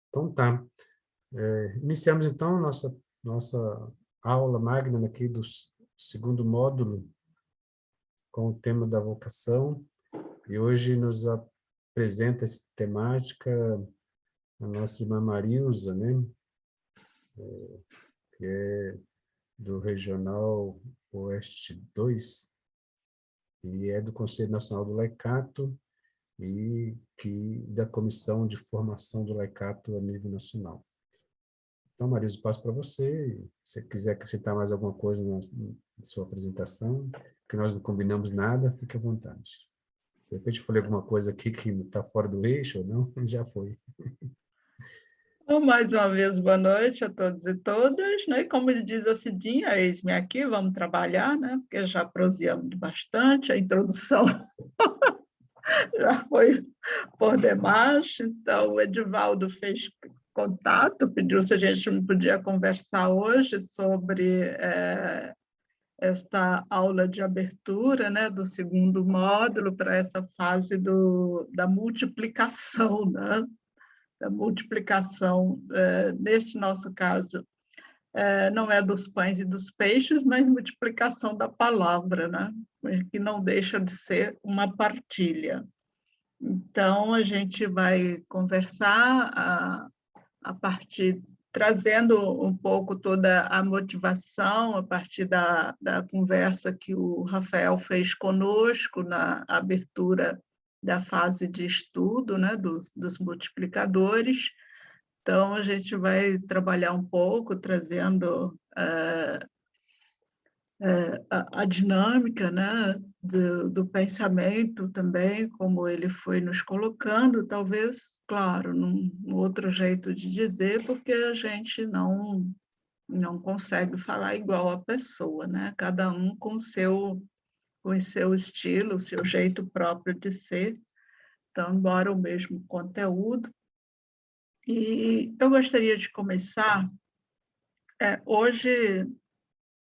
Então tá. Iniciamos então nossa aula magna aqui do segundo módulo com o tema da vocação. E hoje nos apresenta essa temática a nossa irmã Marilza, né? Que é do Regional Oeste 2 e é do Conselho Nacional do Laicato e da Comissão de Formação do Laicato a nível nacional. Então, Marilza, passo para você. Se você quiser acrescentar mais alguma coisa na sua apresentação, que nós não combinamos nada, fique à vontade. De repente eu falei alguma coisa aqui que está fora do eixo ou não, já foi. Então, mais uma vez, boa noite a todos e todas, né? E como diz a Cidinha, eis-me aqui, vamos trabalhar, né? Porque já proseamos bastante, a introdução já foi por demais. Então, o Edivaldo fez contato, pediu se a gente não podia conversar hoje sobre esta aula de abertura, né, do segundo módulo para essa fase da multiplicação, né? Da multiplicação, neste nosso caso, não é dos pães e dos peixes, mas multiplicação da palavra, né? Que não deixa de ser uma partilha. Então, a gente vai conversar a partir, trazendo um pouco toda a motivação, a partir da conversa que o Rafael fez conosco na abertura da fase de estudo, né, dos multiplicadores. Então, a gente vai trabalhar um pouco, trazendo a dinâmica, né, do pensamento também, como ele foi nos colocando, talvez, claro, num outro jeito de dizer, porque a gente não consegue falar igual a pessoa, né? Cada um com o seu estilo, o seu jeito próprio de ser. Então, embora o mesmo conteúdo. E eu gostaria de começar. Hoje,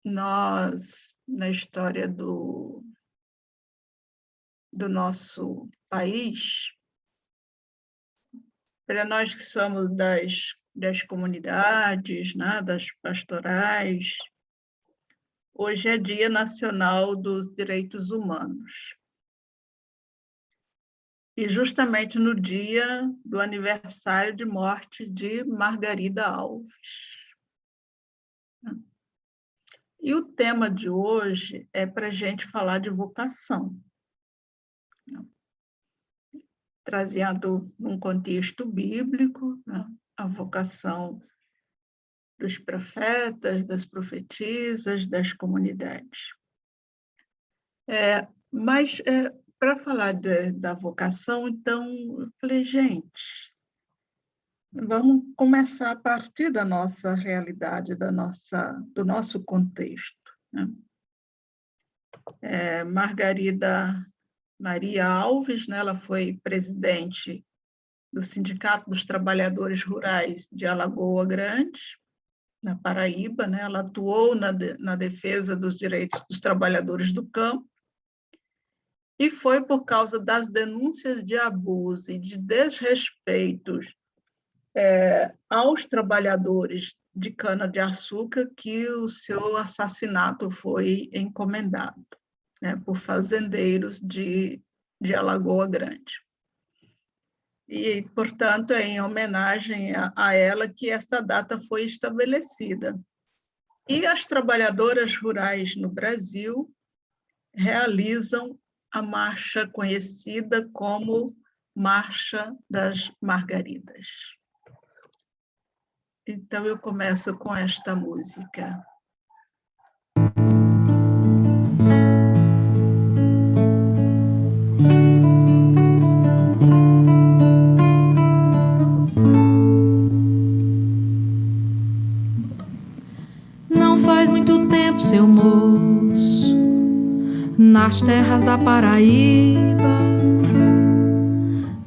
nós, na história do nosso país, para nós que somos das comunidades, né, das pastorais, hoje é Dia Nacional dos Direitos Humanos. E justamente no dia do aniversário de morte de Margarida Alves. E o tema de hoje é para a gente falar de vocação, trazendo um contexto bíblico, né, a vocação dos profetas, das profetisas, das comunidades. Mas, para falar da vocação, então, eu falei, gente, vamos começar a partir da nossa realidade, do nosso contexto, né? Margarida Maria Alves, né, ela foi presidente do Sindicato dos Trabalhadores Rurais de Alagoa Grande, na Paraíba, né? Ela atuou na defesa dos direitos dos trabalhadores do campo, e foi por causa das denúncias de abuso e de desrespeitos aos trabalhadores de cana-de-açúcar que o seu assassinato foi encomendado, né, por fazendeiros de Alagoa Grande. E, portanto, é em homenagem a ela que essa data foi estabelecida. E as trabalhadoras rurais no Brasil realizam a marcha conhecida como Marcha das Margaridas. Então, eu começo com esta música. Não faz muito tempo, seu moço, nas terras da Paraíba,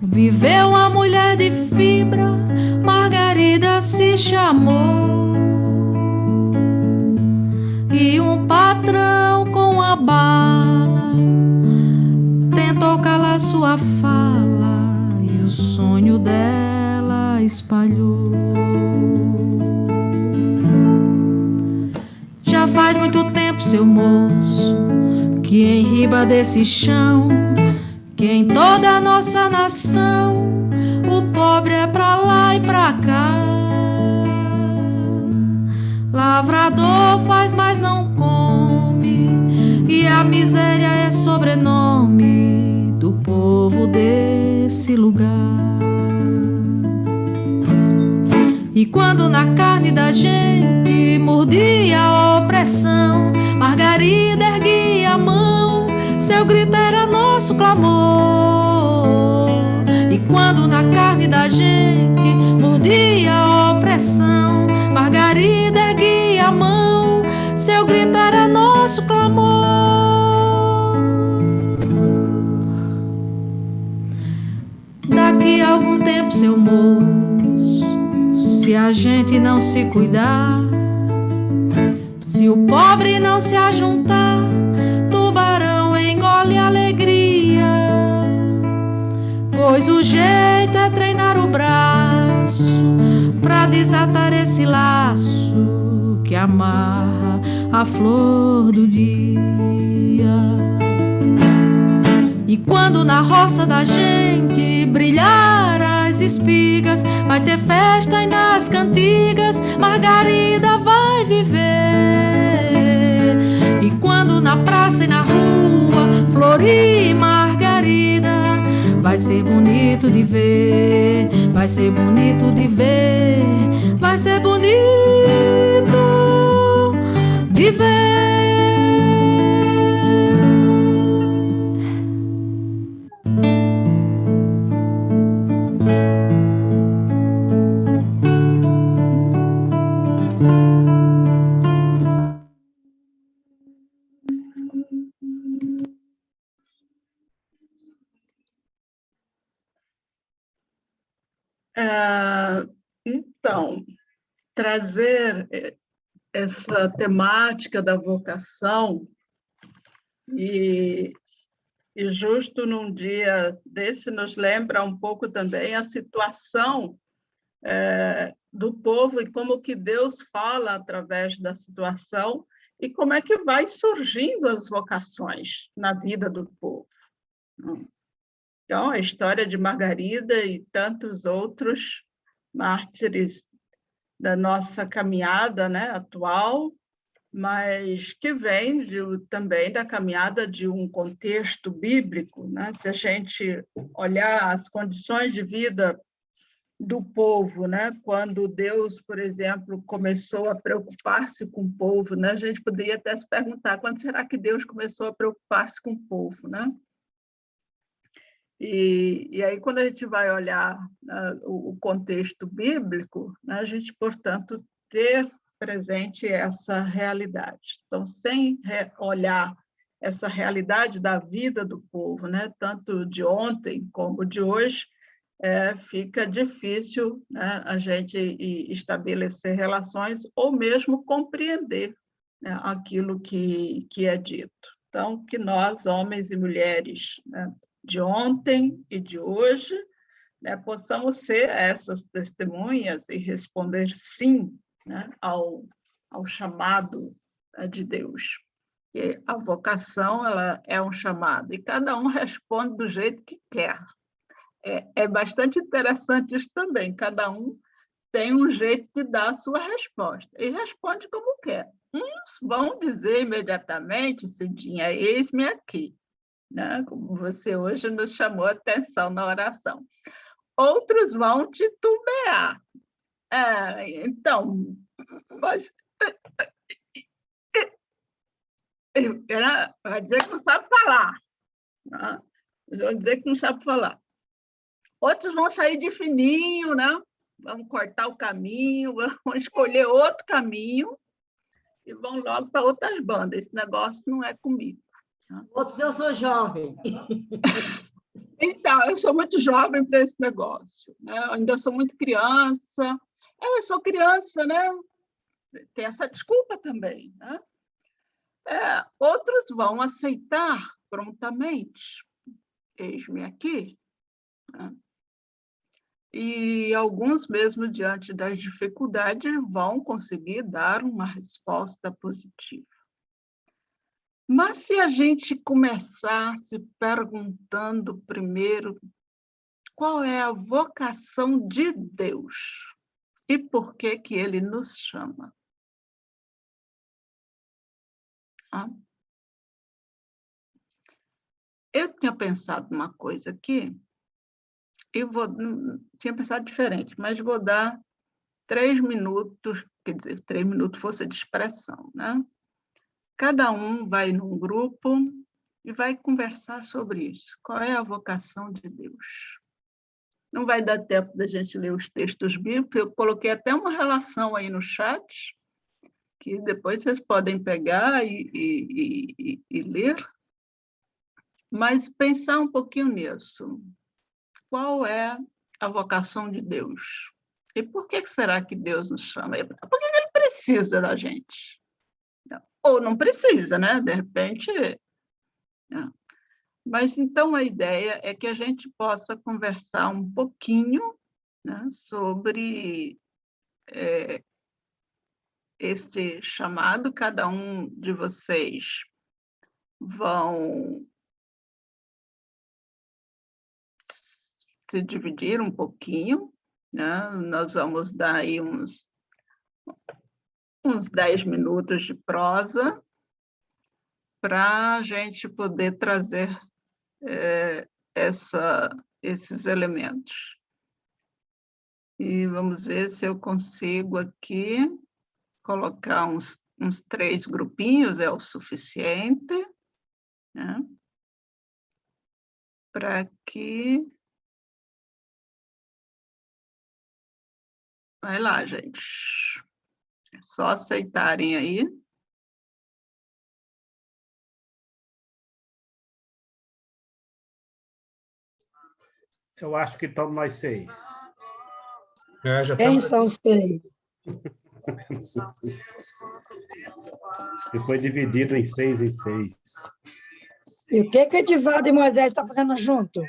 viveu uma mulher de fibra, Margarida se chamou. E um patrão com a bala tentou calar sua fala, espalhou. Já faz muito tempo, seu moço, que em riba desse chão, que em toda a nossa nação, o pobre é pra lá e pra cá. Lavrador faz, mas não come, e a miséria é sobrenome do povo desse lugar. E quando na carne da gente mordia a opressão, Margarida erguia a mão, seu grito era nosso clamor. E quando na carne da gente mordia a opressão, Margarida erguia a mão, seu grito era nosso clamor. Daqui a algum tempo, seu moço, se a gente não se cuidar, se o pobre não se ajuntar, tubarão engole a alegria. Pois o jeito é treinar o braço pra desatar esse laço que amarra a flor do dia. E quando na roça da gente brilhar as espigas, vai ter festa e nas cantigas Margarida vai viver. E quando na praça e na rua florir Margarida, vai ser bonito de ver, vai ser bonito de ver, vai ser bonito de ver. Então, trazer essa temática da vocação e justo num dia desse nos lembra um pouco também a situação do povo e como que Deus fala através da situação e como é que vai surgindo as vocações na vida do povo. Então, a história de Margarida e tantos outros mártires da nossa caminhada, né, atual, mas que vem também da caminhada de um contexto bíblico, né? Se a gente olhar as condições de vida do povo, né? Quando Deus, por exemplo, começou a preocupar-se com o povo, né? A gente poderia até se perguntar, quando será que Deus começou a preocupar-se com o povo, né? E aí, quando a gente vai olhar o contexto bíblico, né, a gente, portanto, ter presente essa realidade. Então, sem olhar essa realidade da vida do povo, né, tanto de ontem como de hoje, fica difícil, né, a gente estabelecer relações ou mesmo compreender, né, aquilo que é dito. Então, que nós, homens e mulheres, né, de ontem e de hoje, né, possamos ser essas testemunhas e responder sim, né, ao chamado de Deus. Porque a vocação ela é um chamado e cada um responde do jeito que quer. É bastante interessante isso também, cada um tem um jeito de dar a sua resposta e responde como quer. Uns vão dizer imediatamente, Cidinha, eis-me aqui, né? Como você hoje nos chamou a atenção na oração. Outros vão titubear. Então, mas vai dizer que não sabe falar. Né? Vão dizer que não sabe falar. Outros vão sair de fininho, né? Vão cortar o caminho, vão escolher outro caminho e vão logo para outras bandas. Esse negócio não é comigo. Outros, eu sou jovem. Então, eu sou muito jovem para esse negócio, né? Eu ainda sou muito criança. Eu sou criança, né? Tem essa desculpa também, né? Outros vão aceitar prontamente. Eis-me aqui. Né? e alguns, mesmo diante das dificuldades, vão conseguir dar uma resposta positiva. Mas se a gente começar se perguntando primeiro qual é a vocação de Deus e por que que ele nos chama? Eu tinha pensado uma coisa aqui, tinha pensado diferente, mas vou dar 3 minutos, quer dizer, 3 minutos força de expressão, né? Cada um vai num grupo e vai conversar sobre isso. Qual é a vocação de Deus? Não vai dar tempo da gente ler os textos bíblicos, eu coloquei até uma relação aí no chat, que depois vocês podem pegar e ler, mas pensar um pouquinho nisso. Qual é a vocação de Deus? E por que será que Deus nos chama? Por que ele precisa da gente? Ou não precisa, né? De repente... Né? Mas, então, a ideia é que a gente possa conversar um pouquinho, né, sobre este chamado. Cada um de vocês vão se dividir um pouquinho, né? Nós vamos dar aí uns 10 minutos de prosa para a gente poder trazer esses elementos. E vamos ver se eu consigo aqui colocar uns 3 grupinhos, é o suficiente, né? Para que... Vai lá, gente. É só aceitarem aí. Eu acho que estamos nós 6. Já Quem estamos... são os 6? E foi dividido em 6 em 6. E o que que Edivaldo e Moisés estão fazendo junto?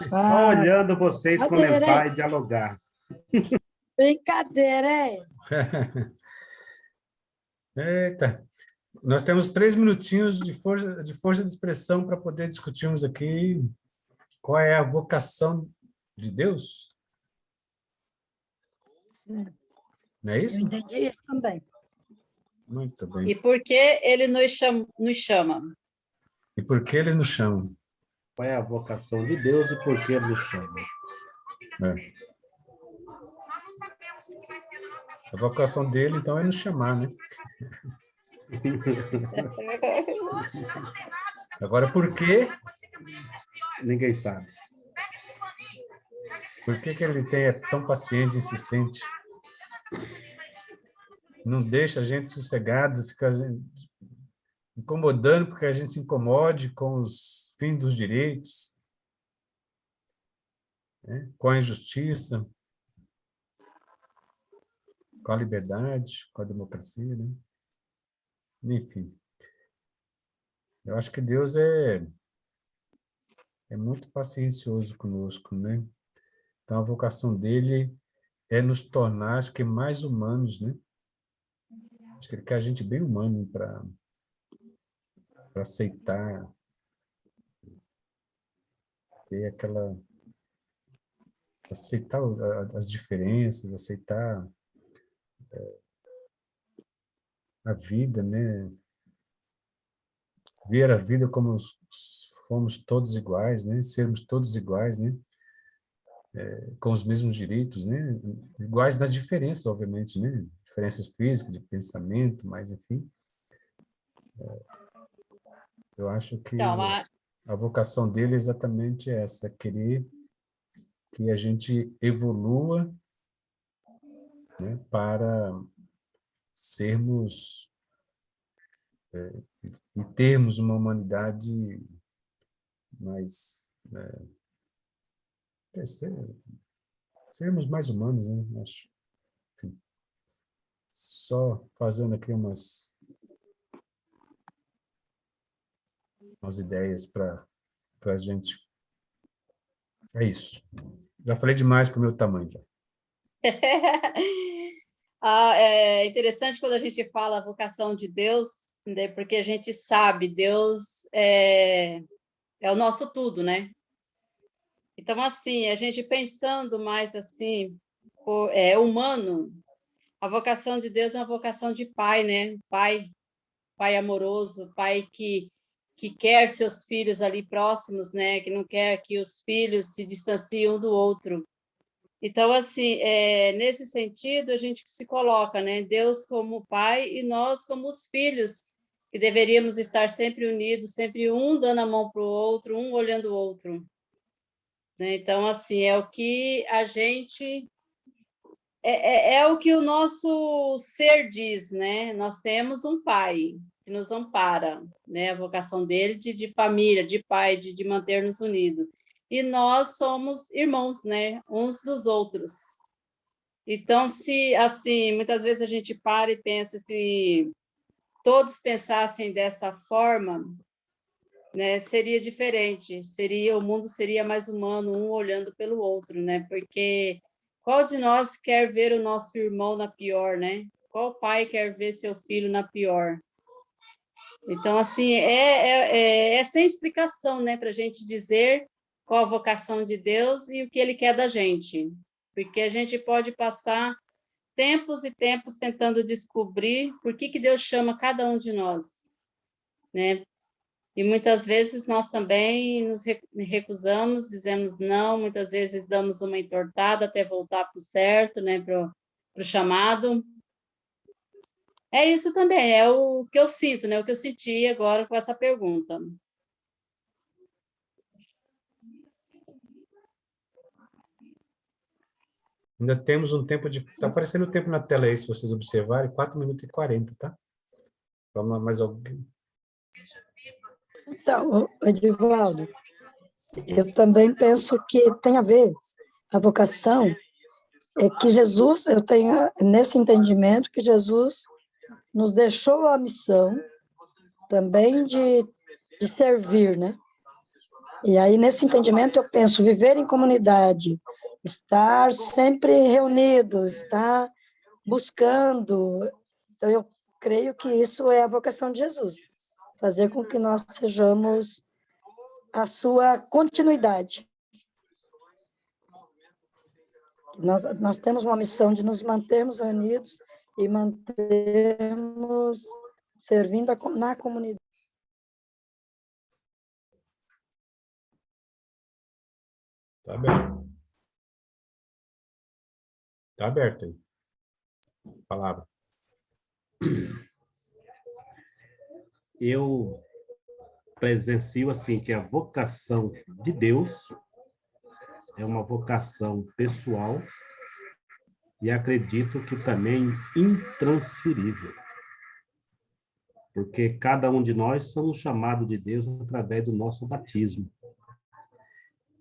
Só olhando vocês comentar e dialogar. Brincadeira, é? Eita, nós temos 3 minutinhos de força de expressão para poder discutirmos aqui qual é a vocação de Deus. Não é isso? Eu entendi isso também. Muito bem. E por que ele nos chama? E por que ele nos chama? Qual é a vocação de Deus e por que ele nos chama? A vocação dele, então, é nos chamar, né? Agora, por quê? Ninguém sabe. Por que que ele é tão paciente e insistente? Não deixa a gente sossegado, fica incomodando porque a gente se incomode com os fins dos direitos, né? Com a injustiça, com a liberdade, com a democracia, né? Enfim. Eu acho que Deus é muito paciencioso conosco, né? Então, a vocação dele é nos tornar, acho que, mais humanos, né? Acho que ele quer a gente bem humano para aceitar, ter aquela... aceitar as diferenças, aceitar a vida, né? Ver a vida como fomos todos iguais, né? Sermos todos iguais, né? Com os mesmos direitos, né? Iguais nas diferenças, obviamente, né? Diferenças físicas, de pensamento, mas, enfim. Eu acho que Então, a vocação dele é exatamente essa, querer que a gente evolua, né? Para sermos e termos uma humanidade mais... sermos mais humanos, né? Acho. Enfim, só fazendo aqui umas ideias para a gente. É isso. Já falei demais para o meu tamanho. Já. É interessante quando a gente fala a vocação de Deus, né? Porque a gente sabe, Deus é o nosso tudo, né? Então, assim, a gente pensando mais assim, humano, a vocação de Deus é uma vocação de pai, né? Pai amoroso, pai que quer seus filhos ali próximos, né? Que não quer que os filhos se distanciem um do outro. Então, assim, nesse sentido, a gente se coloca, né? Deus como pai e nós como os filhos, que deveríamos estar sempre unidos, sempre um dando a mão para o outro, um olhando o outro. Né? Então, assim, é o que a gente... É o que o nosso ser diz, né? Nós temos um pai que nos ampara, né? A vocação dele de família, de pai, de manter-nos unidos. E nós somos irmãos, né? Uns dos outros. Então, se, assim, muitas vezes a gente para e pensa, se todos pensassem dessa forma, né, seria diferente, o mundo seria mais humano, um olhando pelo outro, né? Porque qual de nós quer ver o nosso irmão na pior, né? Qual pai quer ver seu filho na pior? Então, assim, é sem explicação, né, para a gente dizer qual a vocação de Deus e o que ele quer da gente. Porque a gente pode passar tempos e tempos tentando descobrir por que Deus chama cada um de nós, né? E muitas vezes nós também nos recusamos, dizemos não, muitas vezes damos uma entortada até voltar para o certo, né, para o chamado. É isso também, é o que eu sinto, né, o que eu senti agora com essa pergunta. Ainda temos um tempo de... Está aparecendo o tempo na tela aí, se vocês observarem, 4 minutos e 40, tá? Vamos lá, mais alguém? Então, Edivaldo, eu também penso que tem a ver a vocação, é que Jesus, eu tenho nesse entendimento que Jesus nos deixou a missão também de servir, né? E aí, nesse entendimento, eu penso viver em comunidade, estar sempre reunido, estar buscando. Então, eu creio que isso é a vocação de Jesus, fazer com que nós sejamos a continuidade. Nós temos uma missão de nos mantermos unidos e mantermos servindo na comunidade. Tá aberto. Tá aberto aí. Palavra. Eu presencio assim que a vocação de Deus é uma vocação pessoal e acredito que também intransferível. Porque cada um de nós somos chamados de Deus através do nosso batismo.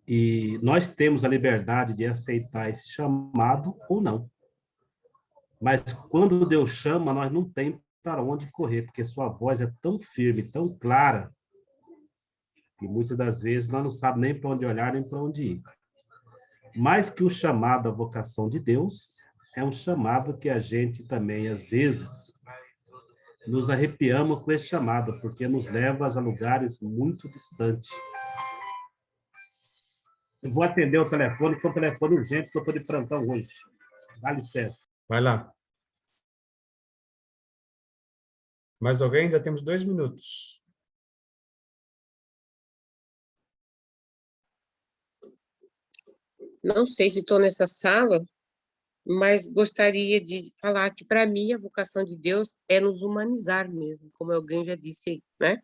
E nós temos a liberdade de aceitar esse chamado ou não. Mas quando Deus chama, nós não temos para onde correr, porque sua voz é tão firme, tão clara, que muitas das vezes nós não sabemos nem para onde olhar, nem para onde ir. Mais que o chamado à vocação de Deus, é um chamado que a gente também, às vezes, nos arrepiamos com esse chamado, porque nos leva a lugares muito distantes. Eu vou atender o telefone, que é um telefone urgente, que eu estou de plantão hoje. Dá licença. Vai lá. Mais alguém? Ainda temos 2 minutos. Não sei se estou nessa sala, mas gostaria de falar que, para mim, a vocação de Deus é nos humanizar mesmo, como alguém já disse aí, né?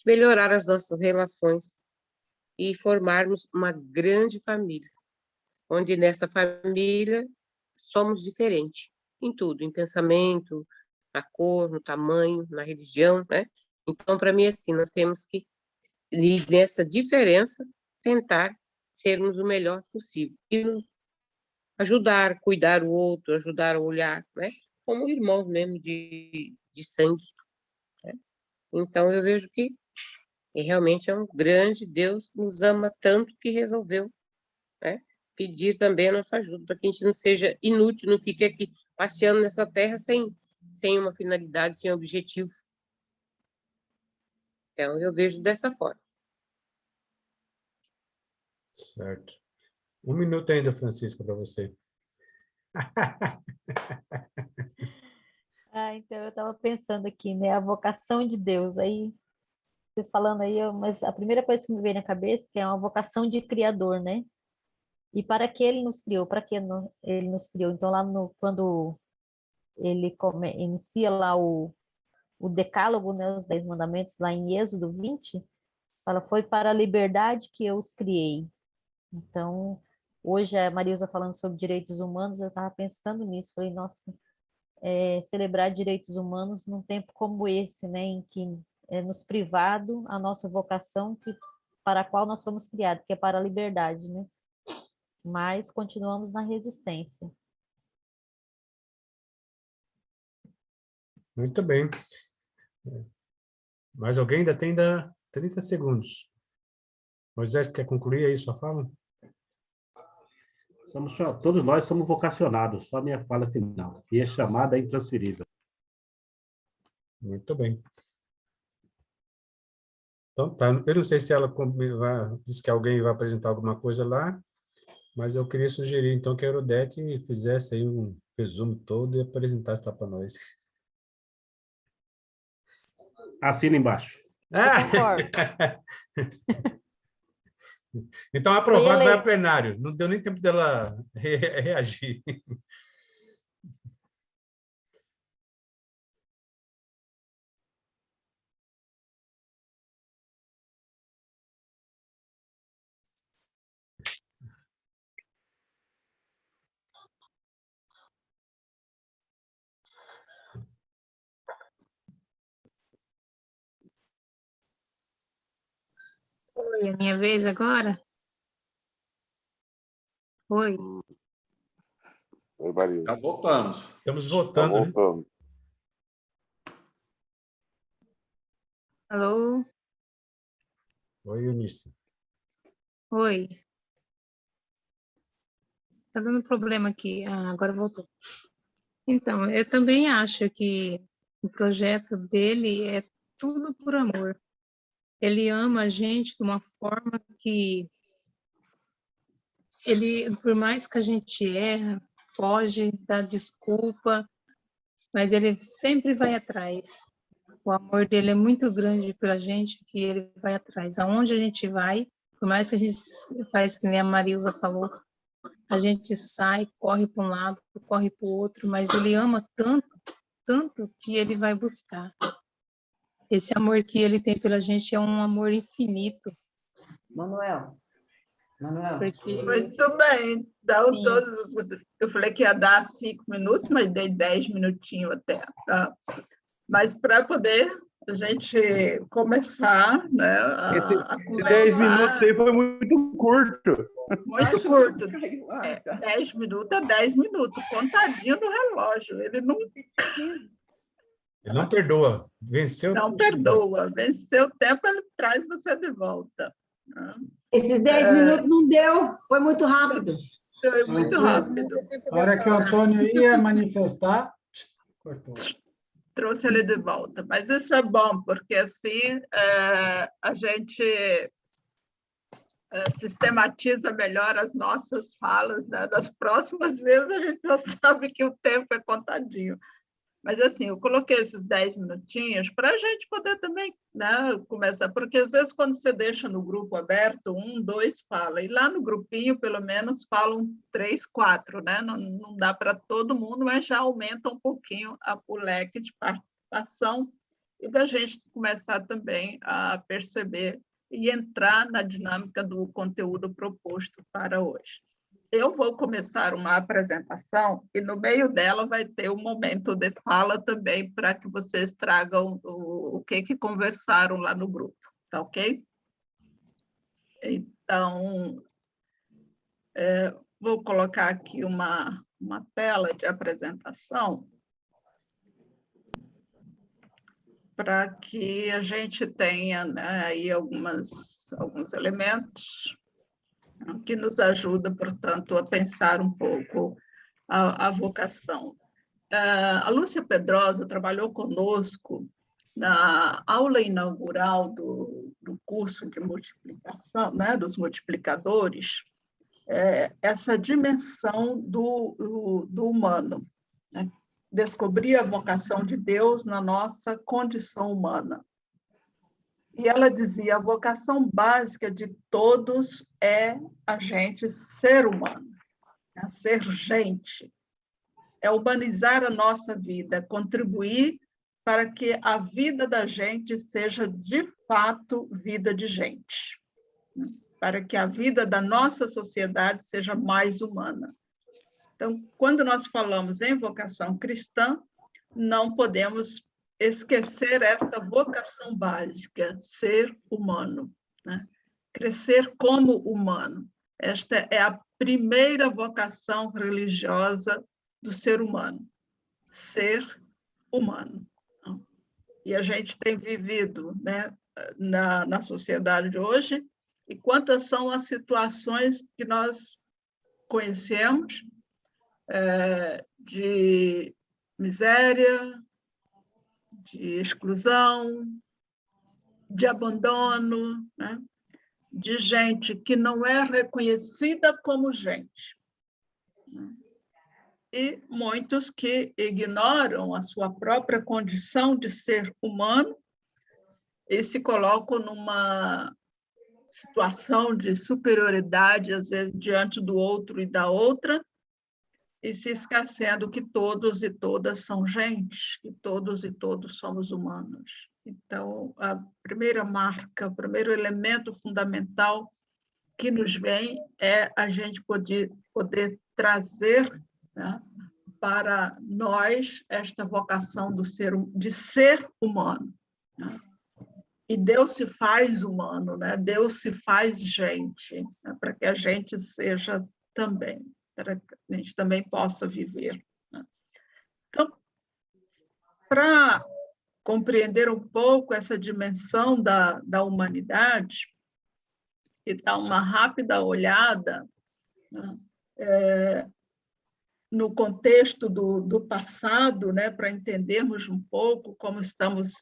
Melhorar as nossas relações e formarmos uma grande família, onde nessa família somos diferentes em tudo, em pensamento, na cor, no tamanho, na religião, né? Então, para mim, assim, nós temos que, nessa diferença, tentar sermos o melhor possível e nos ajudar, cuidar o outro, ajudar a olhar, né? Como irmãos mesmo de sangue, né? Então, eu vejo que realmente é um grande Deus, nos ama tanto que resolveu, né? pedir também a nossa ajuda, para que a gente não seja inútil, não fique aqui passeando nessa terra sem uma finalidade, sem objetivo. Então, eu vejo dessa forma. Certo. 1 minuto ainda, Francisco, para você. Então eu estava pensando aqui, né, a vocação de Deus, aí vocês falando aí, mas a primeira coisa que me veio na cabeça que é uma vocação de criador, né? E para que ele nos criou? Para que ele nos criou? Então lá quando ele inicia lá o decálogo, né, os 10 mandamentos lá em Êxodo 20, fala, foi para a liberdade que eu os criei. Então, hoje a Marilza falando sobre direitos humanos, eu estava pensando nisso, falei, nossa, celebrar direitos humanos num tempo como esse, né, em que é nos privado a nossa vocação para a qual nós somos criados, que é para a liberdade, né? Mas continuamos na resistência. Muito bem. Mais alguém? Ainda tem 30 segundos. Moisés, quer concluir aí sua fala? Todos nós somos vocacionados, só a minha fala final. E a chamada é intransferível. Muito bem. Então, tá. Eu não sei se ela disse que alguém vai apresentar alguma coisa lá, mas eu queria sugerir, então, que a Eurodete fizesse aí um resumo todo e apresentasse lá para nós. Assina embaixo. Eu concordo. Então, aprovado vai a plenário. Não deu nem tempo dela reagir. Oi, a minha vez agora? Oi. Oi, Maria. Já voltamos. Estamos Já voltando, né? voltamos. Alô? Oi, Eunice. Oi. Tá dando problema aqui. Agora voltou. Então, eu também acho que o projeto dele é tudo por amor. Ele ama a gente de uma forma que ele, por mais que a gente erra, foge, dá desculpa, mas ele sempre vai atrás. O amor dele é muito grande pela gente que ele vai atrás. Aonde a gente vai, por mais que a gente faz, que nem a Marilza falou, a gente sai, corre para um lado, corre para o outro, mas ele ama tanto, tanto que ele vai buscar. Esse amor que ele tem pela gente é um amor infinito. Manuel. Porque... Muito bem. Então, eu falei que ia dar 5 minutos, mas dei 10 minutinhos até. Tá? Mas para poder a gente começar, né, a conversar... 10 minutos aí foi muito curto. Muito curto. 10 minutos é 10 minutos, contadinho no relógio. Ele não... Ele não perdoa. Venceu. Não perdoa. Venceu o tempo, ele traz você de volta. Esses 10 minutos não deu, foi muito rápido. Foi muito rápido. A hora que o Antônio ia manifestar, cortou. Trouxe ele de volta. Mas isso é bom, porque assim a gente sistematiza melhor as nossas falas, né? Das próximas vezes a gente já sabe que o tempo é contadinho. Mas, assim, eu coloquei esses 10 minutinhos para a gente poder também, né, começar, porque às vezes quando você deixa no grupo aberto, 1, 2 fala, e lá no grupinho, pelo menos, falam 3, 4, né? Não dá para todo mundo, mas já aumenta um pouquinho o leque de participação e da gente começar também a perceber e entrar na dinâmica do conteúdo proposto para hoje. Eu vou começar uma apresentação e no meio dela vai ter um momento de fala também para que vocês tragam o que conversaram lá no grupo, tá ok? Então, vou colocar aqui uma tela de apresentação para que a gente tenha, né, aí alguns elementos. que nos ajuda, portanto, a pensar um pouco a vocação. A Lúcia Pedrosa trabalhou conosco na aula inaugural do curso de multiplicação, né, dos multiplicadores, essa dimensão do humano, né? Descobrir a vocação de Deus na nossa condição humana. E ela dizia, a vocação básica de todos é a gente ser humano, é ser gente, é humanizar a nossa vida, contribuir para que a vida da gente seja, de fato, vida de gente, para que a vida da nossa sociedade seja mais humana. Então, quando nós falamos em vocação cristã, não podemos esquecer esta vocação básica, ser humano, né? Crescer como humano. Esta é a primeira vocação religiosa do ser humano, ser humano. E a gente tem vivido, né, na sociedade de hoje, e quantas são as situações que nós conhecemos de miséria, de exclusão, de abandono, né? De gente que não é reconhecida como gente. E muitos que ignoram a sua própria condição de ser humano e se colocam numa situação de superioridade, às vezes, diante do outro e da outra, e se esquecendo que todos e todas são gente, que todos e todos somos humanos. Então, a primeira marca, o primeiro elemento fundamental que nos vem é a gente poder trazer, né, para nós esta vocação de ser humano, né? E Deus se faz humano, né? Deus se faz gente, né? Para que a gente seja também, para que a gente também possa viver, né? Então, para compreender um pouco essa dimensão da humanidade e dar uma rápida olhada, né, no contexto do passado, né, para entendermos um pouco como estamos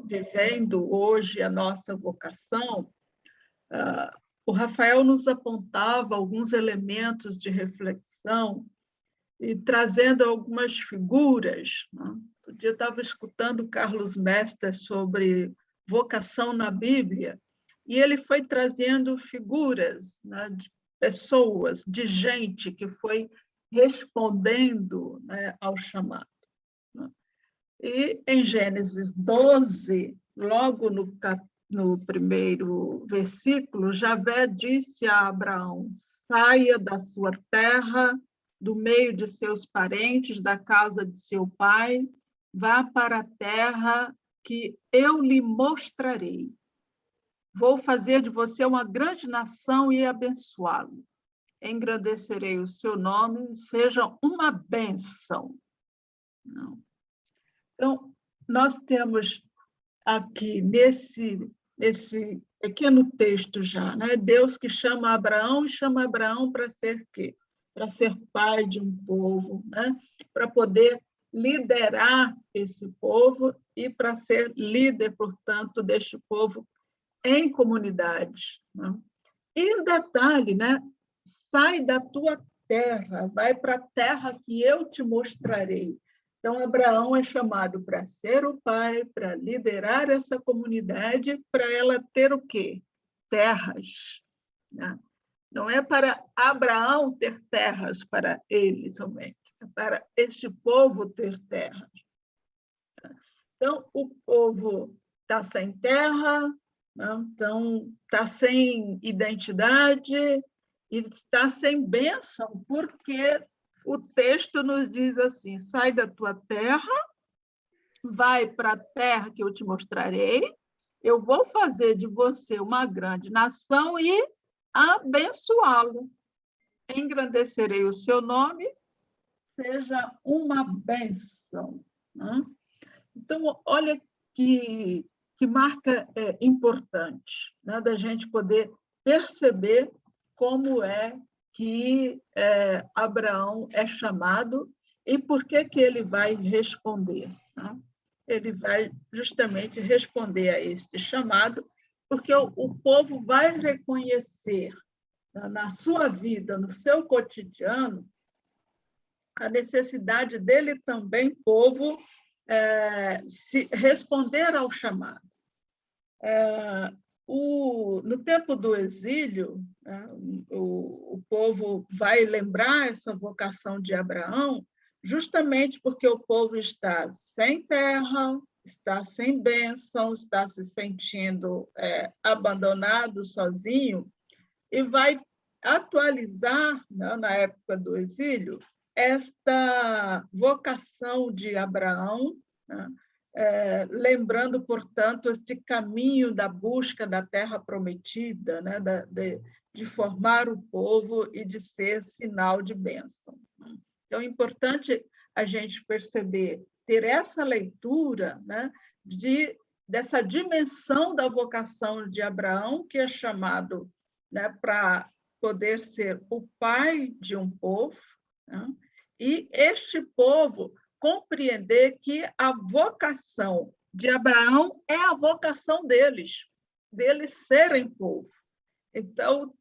vivendo hoje a nossa vocação, o Rafael nos apontava alguns elementos de reflexão e trazendo algumas figuras, né? Outro dia eu estava escutando Carlos Mestre sobre vocação na Bíblia, e ele foi trazendo figuras, né, de pessoas, de gente que foi respondendo, né, ao chamado, né? E em Gênesis 12, logo no primeiro versículo, Javé disse a Abraão, saia da sua terra, do meio de seus parentes, da casa de seu pai, vá para a terra que eu lhe mostrarei. Vou fazer de você uma grande nação e abençoá-lo. Engrandecerei o seu nome, seja uma bênção. Então, nós temos aqui, nesse pequeno texto já, né? Deus que chama Abraão, e chama Abraão para ser quê? Para ser pai de um povo, né? Para poder liderar esse povo e para ser líder, portanto, deste povo em comunidade, né? E um detalhe, né? Sai da tua terra, vai para a terra que eu te mostrarei. Então, Abraão é chamado para ser o pai, para liderar essa comunidade, para ela ter o quê? Terras, né? Não é para Abraão ter terras para ele somente, é para este povo ter terras. Então, o povo está sem terra, né? Então, está sem identidade e está sem bênção, porque o texto nos diz assim, sai da tua terra, vai para a terra que eu te mostrarei, eu vou fazer de você uma grande nação e abençoá-lo. Engrandecerei o seu nome, seja uma bênção, né? Então, olha que marca importante, né, da gente poder perceber como é que Abraão é chamado e por que ele vai responder. Né? Ele vai justamente responder a este chamado, porque o povo vai reconhecer na sua vida, no seu cotidiano, a necessidade dele também, povo, se responder ao chamado. No tempo do exílio, o povo vai lembrar essa vocação de Abraão, justamente porque o povo está sem terra, está sem bênção, está se sentindo abandonado, sozinho, e vai atualizar, né, na época do exílio, esta vocação de Abraão, né, lembrando, portanto, este caminho da busca da terra prometida, né, de formar o povo e de ser sinal de bênção. Então, é importante a gente perceber, ter essa leitura, né, dessa dimensão da vocação de Abraão, que é chamado, né, para poder ser o pai de um povo, né, e este povo compreender que a vocação de Abraão é a vocação deles serem povo. Então,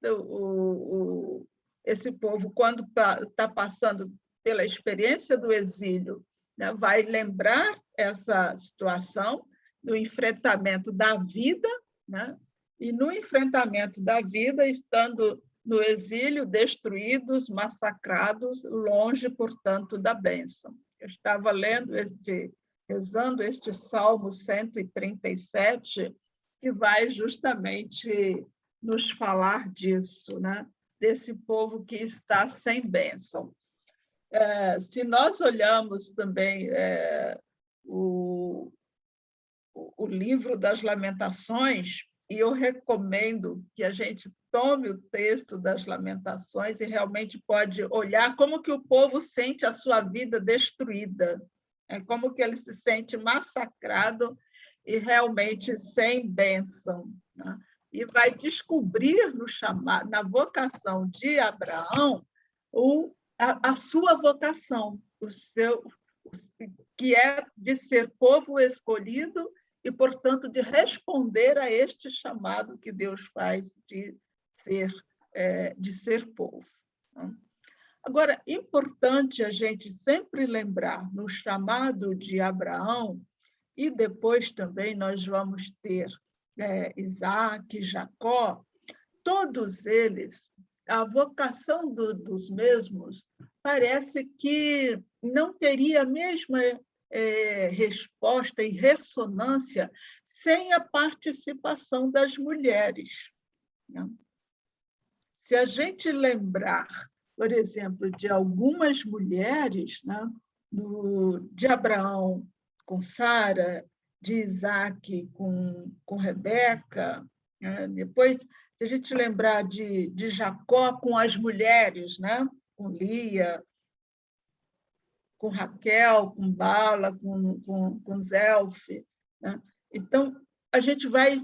esse povo, quando está passando pela experiência do exílio, né, vai lembrar essa situação do enfrentamento da vida, né, e no enfrentamento da vida, estando no exílio, destruídos, massacrados, longe, portanto, da bênção. Eu estava rezando este Salmo 137, que vai justamente nos falar disso, né? Desse povo que está sem bênção. Se nós olhamos também o livro das Lamentações, e eu recomendo que a gente tome o texto das Lamentações e realmente pode olhar como que o povo sente a sua vida destruída, como que ele se sente massacrado e realmente sem bênção, né? E vai descobrir na vocação de Abraão a sua vocação, que é de ser povo escolhido e, portanto, de responder a este chamado que Deus faz de ser povo. Agora, importante a gente sempre lembrar no chamado de Abraão, e depois também nós vamos ter Isaac, Jacó, todos eles, a vocação dos mesmos parece que não teria a mesma resposta e ressonância sem a participação das mulheres, né? Se a gente lembrar, por exemplo, de algumas mulheres, né, de Abraão com Sara, de Isaac com Rebeca, né? Depois, se a gente lembrar de Jacó com as mulheres, né, com Lia, com Raquel, com Bala, com Zelfe, né? Então, a gente vai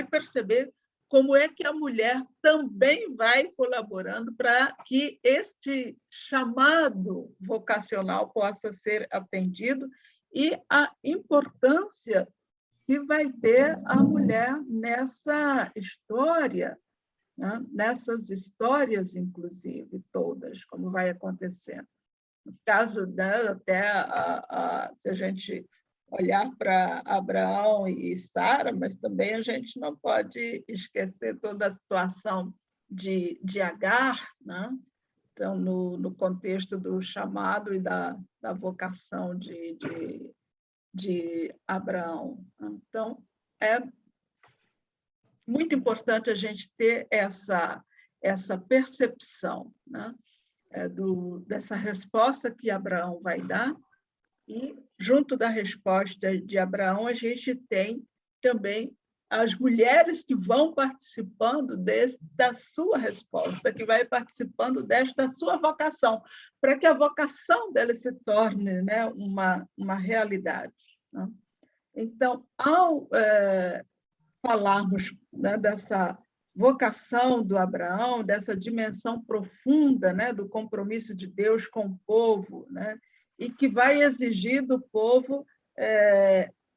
perceber como é que a mulher também vai colaborando para que este chamado vocacional possa ser atendido e a importância que vai ter a mulher nessa história, né? Nessas histórias, inclusive, todas, como vai acontecendo. No caso dela, até se a gente olhar para Abraão e Sara, mas também a gente não pode esquecer toda a situação de Agar, né? Então, no contexto do chamado e da vocação de Abraão. Então, é muito importante a gente ter essa percepção, né? Dessa resposta que Abraão vai dar, e, junto da resposta de Abraão, a gente tem também as mulheres que vão participando da sua resposta, que vai participando desta sua vocação, para que a vocação dela se torne, né, uma realidade, né? Então, ao falarmos, né, dessa vocação do Abraão, dessa dimensão profunda, né, do compromisso de Deus com o povo, né, e que vai exigir do povo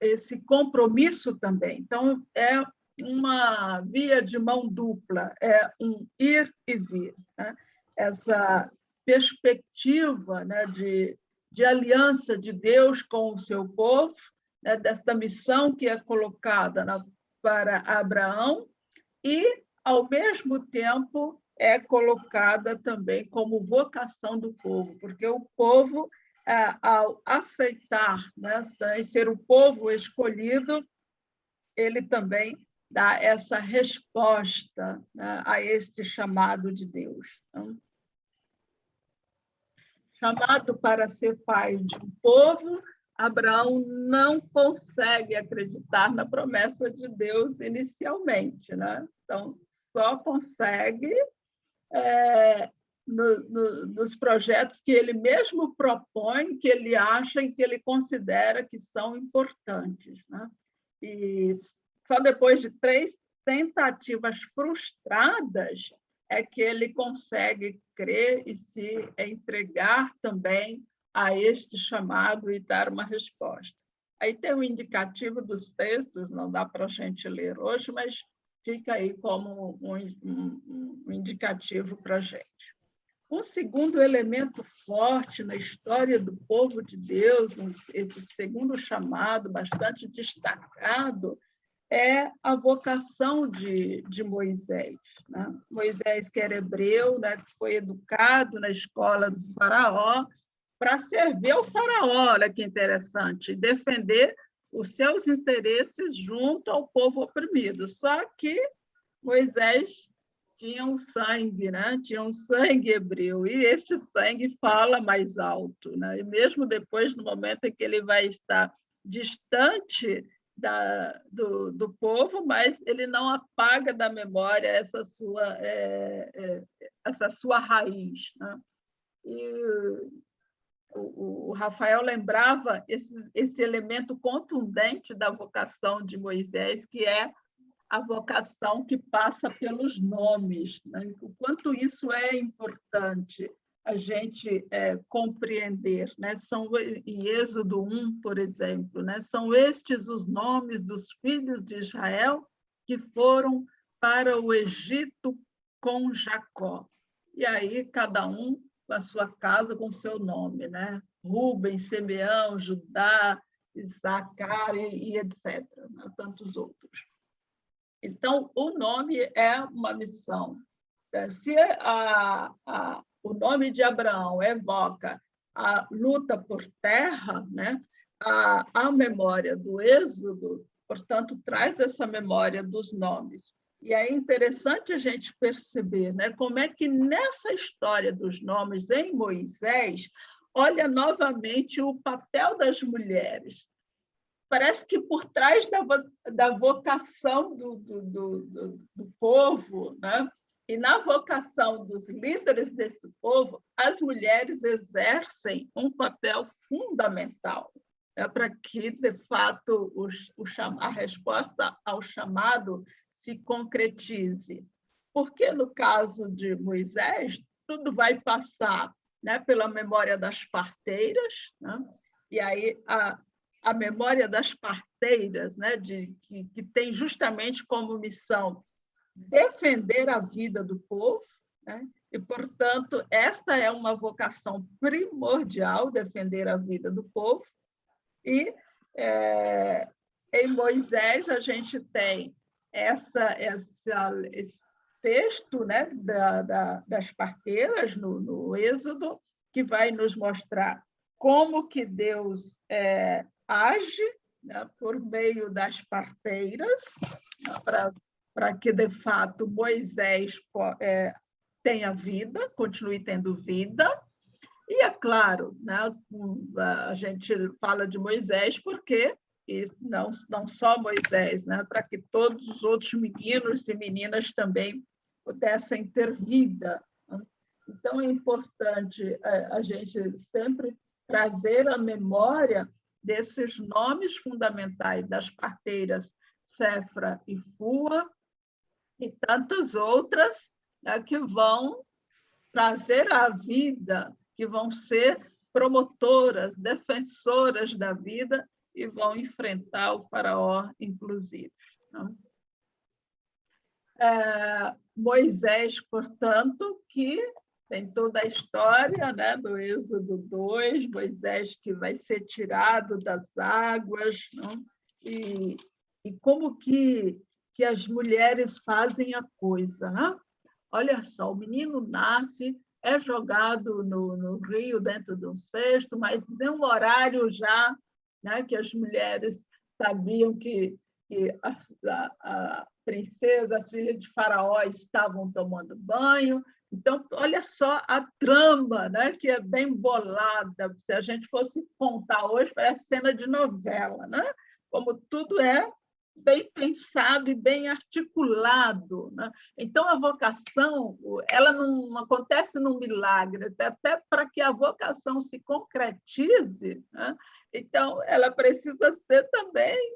esse compromisso também. Então, é uma via de mão dupla, é um ir e vir, né? Essa perspectiva, né, de aliança de Deus com o seu povo, né, desta missão que é colocada para Abraão, e, ao mesmo tempo, é colocada também como vocação do povo, porque o povo, ao aceitar, né, ser o povo escolhido, ele também dá essa resposta, né, a este chamado de Deus. Então, chamado para ser pai de um povo, Abraão não consegue acreditar na promessa de Deus inicialmente, né? Então, só consegue nos projetos que ele mesmo propõe, que ele acha e que ele considera que são importantes, né? E só depois de 3 tentativas frustradas é que ele consegue crer e se entregar também a este chamado e dar uma resposta. Aí tem um indicativo dos textos, não dá para a gente ler hoje, mas fica aí como um indicativo para a gente. Um segundo elemento forte na história do povo de Deus, esse segundo chamado bastante destacado, é a vocação de Moisés, né? Moisés, que era hebreu, né, que foi educado na escola do faraó, para servir ao faraó, olha que interessante, e defender os seus interesses junto ao povo oprimido. Só que Moisés tinha um sangue, né? Tinha um sangue hebreu, e este sangue fala mais alto, né? E mesmo depois, no momento em que ele vai estar distante do povo, mas ele não apaga da memória essa sua raiz, né? E o Rafael lembrava esse elemento contundente da vocação de Moisés, que é a vocação que passa pelos nomes, né? O quanto isso é importante a gente compreender, né? São, em Êxodo 1, por exemplo, né? São estes os nomes dos filhos de Israel que foram para o Egito com Jacó. E aí, cada um com a sua casa, com o seu nome, né? Rúben, Simeão, Judá, Isacar e etc., né? Tantos outros. Então, o nome é uma missão. Se o nome de Abraão evoca a luta por terra, né? A memória do Êxodo, portanto, traz essa memória dos nomes. E é interessante a gente perceber, né, como é que nessa história dos nomes em Moisés, olha novamente o papel das mulheres. Parece que por trás da vocação do povo, né, e na vocação dos líderes desse povo, as mulheres exercem um papel fundamental, né, para que, de fato, a resposta ao chamado se concretize. Porque, no caso de Moisés, tudo vai passar, né, pela memória das parteiras, né? E aí a memória das parteiras, né, que tem justamente como missão defender a vida do povo, né? E, portanto, esta é uma vocação primordial, defender a vida do povo. E em Moisés a gente tem esse texto, né, das parteiras no Êxodo, que vai nos mostrar como que Deus age, né, por meio das parteiras, né, para que, de fato, Moisés tenha vida, continue tendo vida. E, é claro, né, a gente fala de Moisés porque, e não só Moisés, né, para que todos os outros meninos e meninas também pudessem ter vida. Então, é importante a gente sempre trazer à memória desses nomes fundamentais das parteiras Sefra e Fua, e tantas outras, né, que vão trazer à vida, que vão ser promotoras, defensoras da vida e vão enfrentar o faraó, inclusive. Né? Moisés, portanto, que tem toda a história, né, do Êxodo 2, Moisés que vai ser tirado das águas, né? E como que as mulheres fazem a coisa. Né? Olha só, o menino nasce, é jogado no rio dentro de um cesto, mas de um horário já, né, que as mulheres sabiam que a princesa, as filhas de Faraó estavam tomando banho. Então, olha só a trama, né, que é bem bolada. Se a gente fosse contar hoje, parece cena de novela, né? Como tudo é bem pensado e bem articulado. Né? Então, a vocação, ela não acontece num milagre, até para que a vocação se concretize, né? Então, ela precisa ser também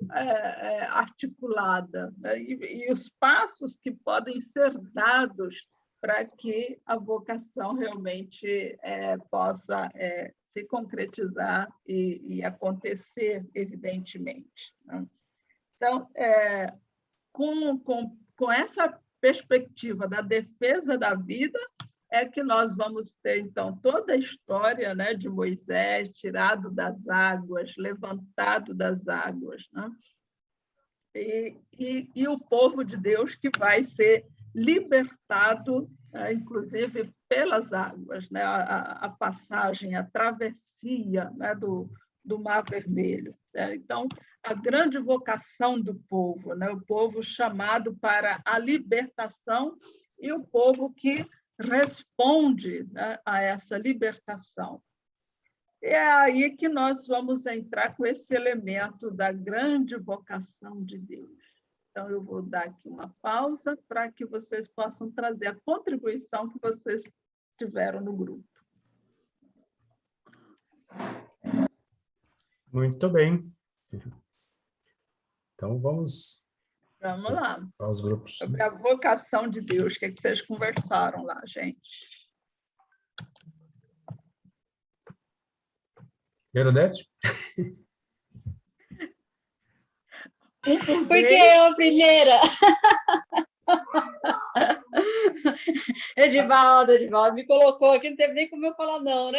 articulada, né? E os passos que podem ser dados para que a vocação realmente possa se concretizar e acontecer, evidentemente. Né? Então, com essa perspectiva da defesa da vida, é que nós vamos ter, então, toda a história, né, de Moisés tirado das águas, levantado das águas, né? E o povo de Deus que vai ser libertado, inclusive pelas águas, né? A passagem, a travessia, né, do Mar Vermelho. Então, a grande vocação do povo, né? O povo chamado para a libertação e o povo que responde, né, a essa libertação. É aí que nós vamos entrar com esse elemento da grande vocação de Deus. Então, eu vou dar aqui uma pausa para que vocês possam trazer a contribuição que vocês tiveram no grupo. Muito bem. Então, vamos lá. Aos grupos. Sobre a vocação de Deus. O que vocês conversaram lá, gente? Bernadette? Por que eu a primeira? Edivaldo me colocou aqui, não teve nem como eu falar não, né?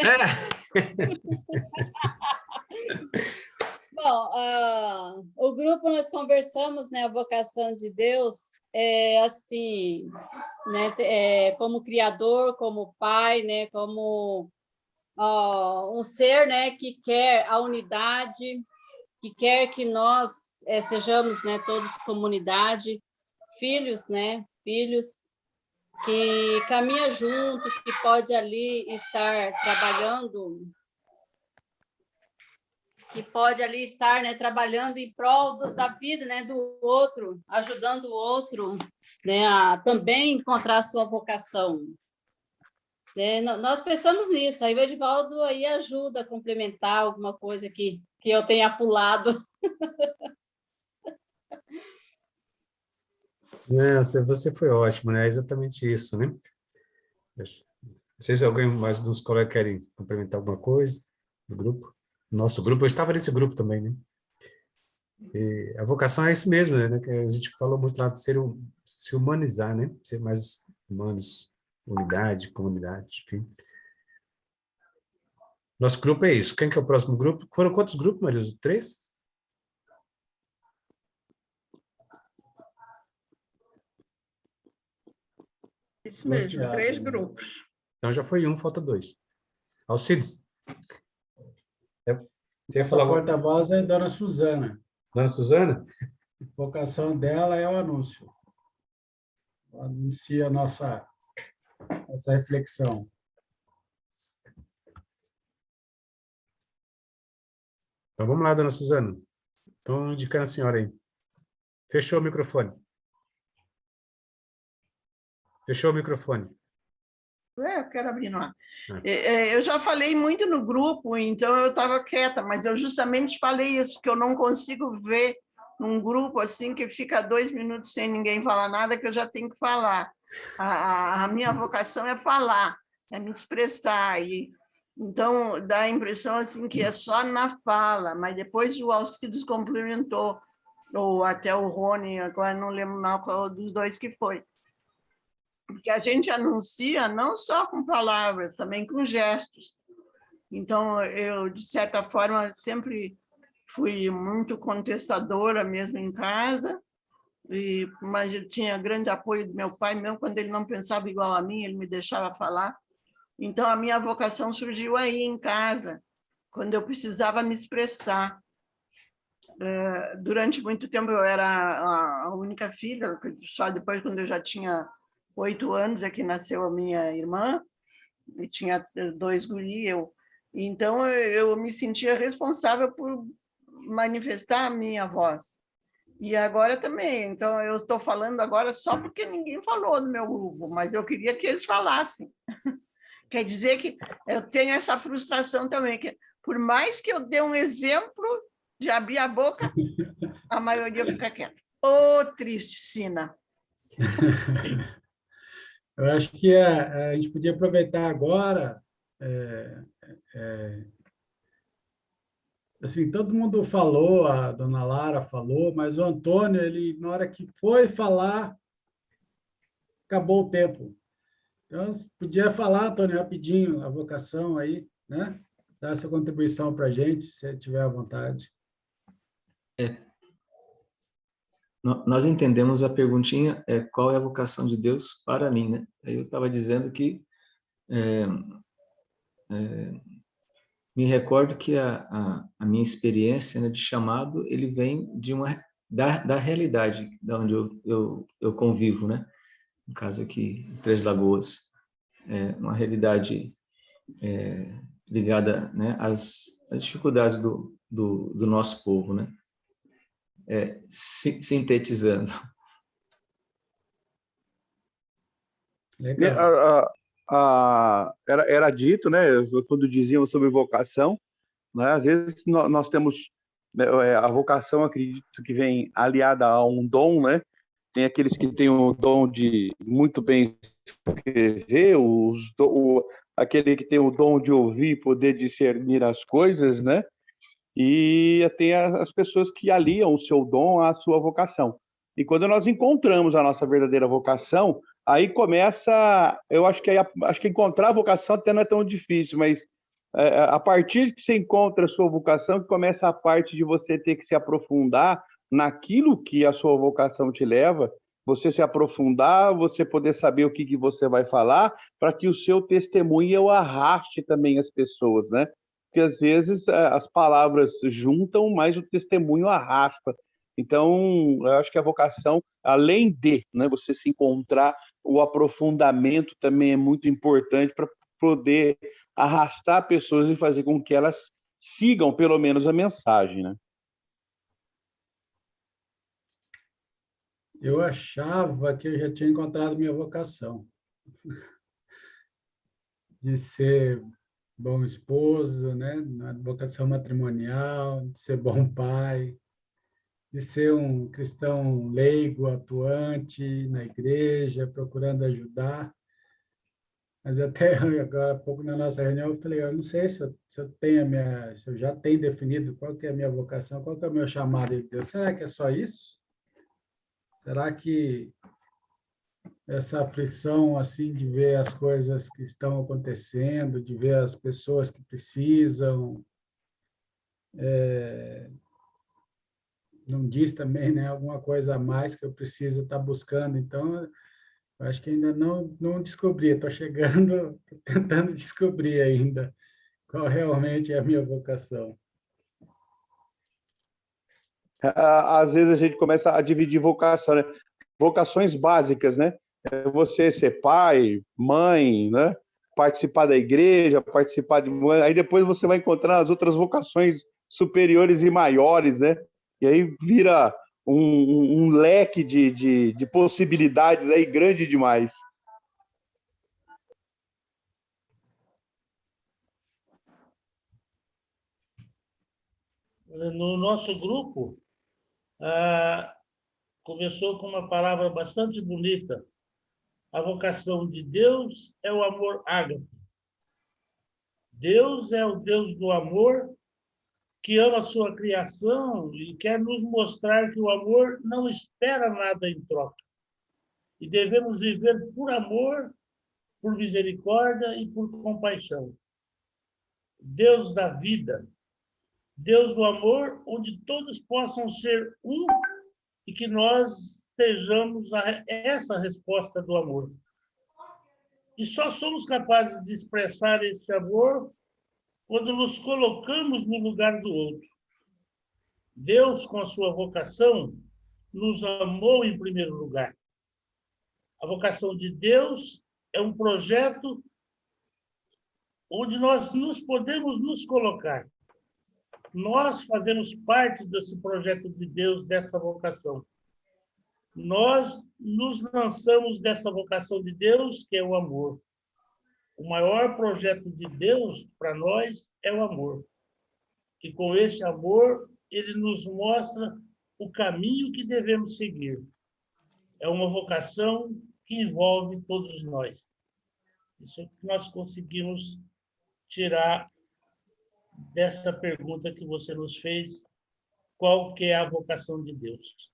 Bom, o grupo nós conversamos, né, a vocação de Deus, assim, né, como criador, como pai, né, como um ser, né, que quer a unidade, que quer que nós sejamos, né, todos comunidade, filhos, né, filhos que caminha junto, que pode ali estar trabalhando, né, trabalhando em prol da vida, né, do outro, ajudando o outro, né, a também encontrar a sua vocação. Nós pensamos nisso, aí o Edivaldo aí ajuda a complementar alguma coisa que eu tenha pulado. Você foi ótimo, né? É exatamente isso, né? Não sei se alguém mais dos colegas querem complementar alguma coisa do grupo. Nosso grupo, eu estava nesse grupo também, né? E a vocação é isso mesmo, né? Que a gente falou muito lá de se humanizar, né? Ser mais humanos, unidade, comunidade, enfim. Nosso grupo é isso. Quem que é o próximo grupo? Foram quantos grupos, Mariuso? 3? Isso mesmo, 3 grupos. Então já foi um, falta 2. Alcides. Você ia A falar porta-voz é Dona Suzana. Dona Suzana? A vocação dela é o anúncio. Ela anuncia a nossa reflexão. Então vamos lá, Dona Suzana. Estou indicando a senhora aí. Fechou o microfone. Fechou o microfone. Eu quero abrir no ar. Eu já falei muito no grupo, então eu estava quieta, mas eu justamente falei isso, que eu não consigo ver num grupo assim que fica 2 minutos sem ninguém falar nada, que eu já tenho que falar. A minha vocação é falar, é me expressar. Então, dá a impressão assim, que é só na fala, mas depois o Alcides complementou, ou até o Rony, agora não lembro mal qual dos dois que foi. Porque a gente anuncia não só com palavras, também com gestos. Então, eu, de certa forma, sempre fui muito contestadora, mesmo em casa, mas eu tinha grande apoio do meu pai, mesmo quando ele não pensava igual a mim, ele me deixava falar. Então, a minha vocação surgiu aí, em casa, quando eu precisava me expressar. Durante muito tempo, eu era a única filha, só depois, quando eu já tinha 8 anos, é que nasceu a minha irmã, e tinha 2 guris, então eu me sentia responsável por manifestar a minha voz. E agora também, então eu estou falando agora só porque ninguém falou no meu grupo, mas eu queria que eles falassem. Quer dizer que eu tenho essa frustração também, que por mais que eu dê um exemplo de abrir a boca, a maioria fica quieta. Ô, triste, Sina! Eu acho que a gente podia aproveitar agora, assim, todo mundo falou, a dona Lara falou, mas o Antônio, ele, na hora que foi falar, acabou o tempo. Então, você podia falar, Antônio, rapidinho, a vocação aí, né? Dar essa contribuição para a gente, se tiver à vontade. Nós entendemos a perguntinha, qual é a vocação de Deus para mim, né? Aí eu estava dizendo que me recordo que a minha experiência, né, de chamado, ele vem da realidade, da onde eu convivo, né? No caso aqui, em Três Lagoas, uma realidade ligada, né, às dificuldades do nosso povo, né? Sintetizando. Legal. Era dito, né, quando diziam sobre vocação, né, às vezes nós temos, né, a vocação, acredito que vem aliada a um dom, né? Tem aqueles que têm o dom de muito bem escrever, aquele que tem o dom de ouvir, poder discernir as coisas, né? E tem as pessoas que aliam o seu dom à sua vocação. E quando nós encontramos a nossa verdadeira vocação, aí começa, eu acho que encontrar a vocação até não é tão difícil, mas a partir que você encontra a sua vocação, que começa a parte de você ter que se aprofundar naquilo que a sua vocação te leva, você se aprofundar, você poder saber o que você vai falar, para que o seu testemunho arraste também as pessoas, né? Porque às vezes as palavras juntam, mas o testemunho arrasta. Então, eu acho que a vocação, além de, né, você se encontrar, o aprofundamento também é muito importante para poder arrastar pessoas e fazer com que elas sigam, pelo menos, a mensagem, né? Eu achava que eu já tinha encontrado minha vocação de ser bom esposo, né, na vocação matrimonial, de ser bom pai, de ser um cristão leigo, atuante na igreja, procurando ajudar. Mas até agora, há pouco na nossa reunião, eu falei, eu não sei se eu já tenho definido qual que é a minha vocação, qual que é o meu chamado de Deus. Será que é só isso? Será que essa aflição assim de ver as coisas que estão acontecendo, de ver as pessoas que precisam, não diz também, né, alguma coisa a mais que eu preciso estar buscando? Então, eu acho que ainda não descobri, estou chegando, tô tentando descobrir ainda qual realmente é a minha vocação. Às vezes a gente começa a dividir vocação, né? Vocações básicas, né? Você ser pai, mãe, né? Participar da igreja, participar de... Aí depois você vai encontrar as outras vocações superiores e maiores, né? E aí vira um leque de possibilidades aí grande demais. No nosso grupo, Começou com uma palavra bastante bonita. A vocação de Deus é o amor ágape. Deus é o Deus do amor, que ama a sua criação e quer nos mostrar que o amor não espera nada em troca. E devemos viver por amor, por misericórdia e por compaixão. Deus da vida, Deus do amor, onde todos possam ser um e que nós sejamos essa resposta do amor. E só somos capazes de expressar esse amor quando nos colocamos no lugar do outro. Deus, com a sua vocação, nos amou em primeiro lugar. A vocação de Deus é um projeto onde nós podemos nos colocar. Nós fazemos parte desse projeto de Deus, dessa vocação. Nós nos lançamos dessa vocação de Deus, que é o amor. O maior projeto de Deus para nós é o amor. E com esse amor, ele nos mostra o caminho que devemos seguir. É uma vocação que envolve todos nós. Isso é o que nós conseguimos tirar dessa pergunta que você nos fez, qual que é a vocação de Deus?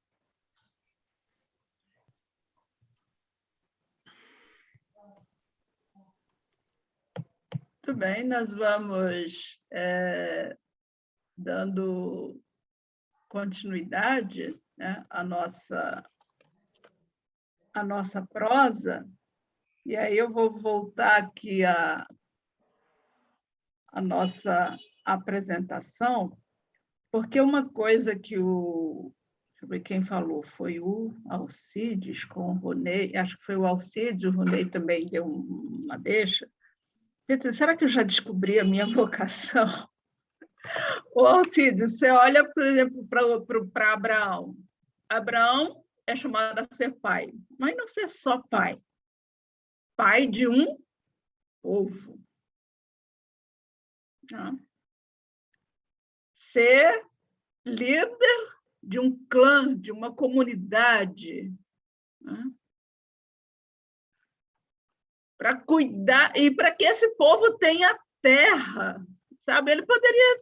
Muito bem, nós vamos dando continuidade, né, à nossa prosa, e aí eu vou voltar aqui à nossa apresentação, porque uma coisa que deixa eu ver quem falou, foi o Alcides com o Ronei, acho que foi o Alcides, o Ronei também deu uma deixa. Será que eu já descobri a minha vocação? O Alcides, você olha, por exemplo, para Abraão. Abraão é chamado a ser pai, mas não ser só pai. Pai de um povo. Ser líder de um clã, de uma comunidade. Para cuidar, e para que esse povo tenha terra, sabe? Ele poderia...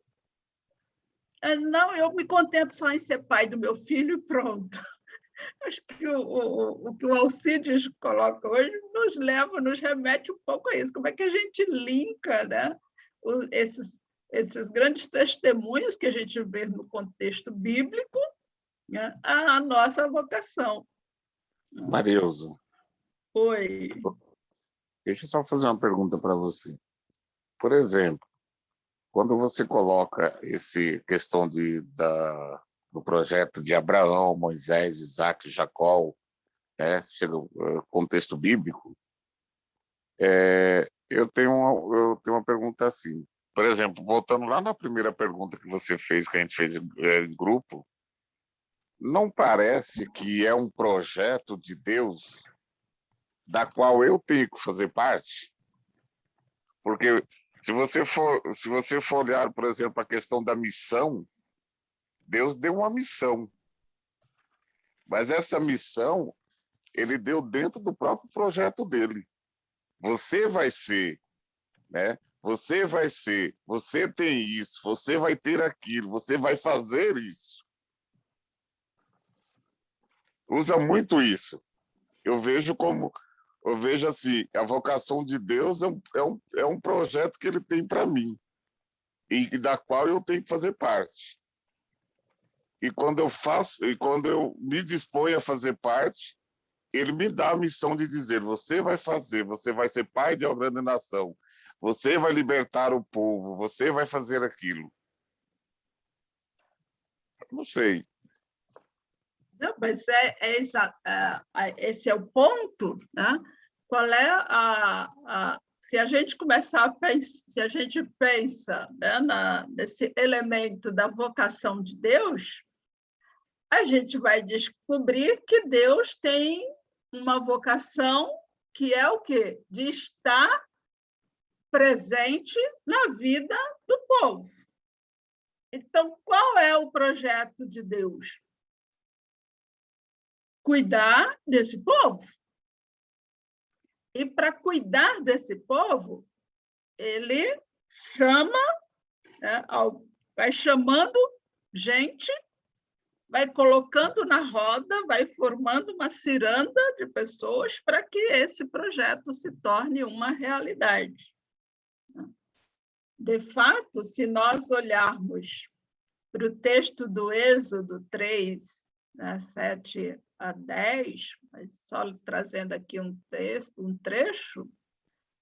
Não, eu me contento só em ser pai do meu filho e pronto. Acho que o que o Alcides coloca hoje nos remete um pouco a isso. Como é que a gente linka, né, esses grandes testemunhos que a gente vê no contexto bíblico, né, à nossa vocação. Marilza. Oi. Deixa eu só fazer uma pergunta para você. Por exemplo, quando você coloca essa questão do projeto de Abraão, Moisés, Isaac, Jacó, né, chega o contexto bíblico, eu tenho uma pergunta assim. Por exemplo, voltando lá na primeira pergunta que você fez, que a gente fez em grupo, não parece que é um projeto de Deus da qual eu tenho que fazer parte? Porque se você for olhar, por exemplo, a questão da missão, Deus deu uma missão. Mas essa missão, ele deu dentro do próprio projeto dele. Você vai ser, né? Você vai ser, você tem isso, você vai ter aquilo, você vai fazer isso. Usa muito isso. Eu vejo assim, a vocação de Deus é um projeto que ele tem para mim, e da qual eu tenho que fazer parte. E quando eu me disponho a fazer parte, ele me dá a missão de dizer: você vai fazer, você vai ser pai de uma grande nação, você vai libertar o povo, você vai fazer aquilo. Não sei. Não, mas esse é o ponto, né? Qual é se a gente começar a pensar, se a gente pensa, né, nesse elemento da vocação de Deus, a gente vai descobrir que Deus tem uma vocação que é o quê? De estar presente na vida do povo. Então, qual é o projeto de Deus? cuidar desse povo. E para cuidar desse povo, ele chama, né, vai chamando gente, vai colocando na roda, vai formando uma ciranda de pessoas para que esse projeto se torne uma realidade. De fato, se nós olharmos para o texto do Êxodo 3, né, 7 a 10, mas só trazendo aqui um trecho,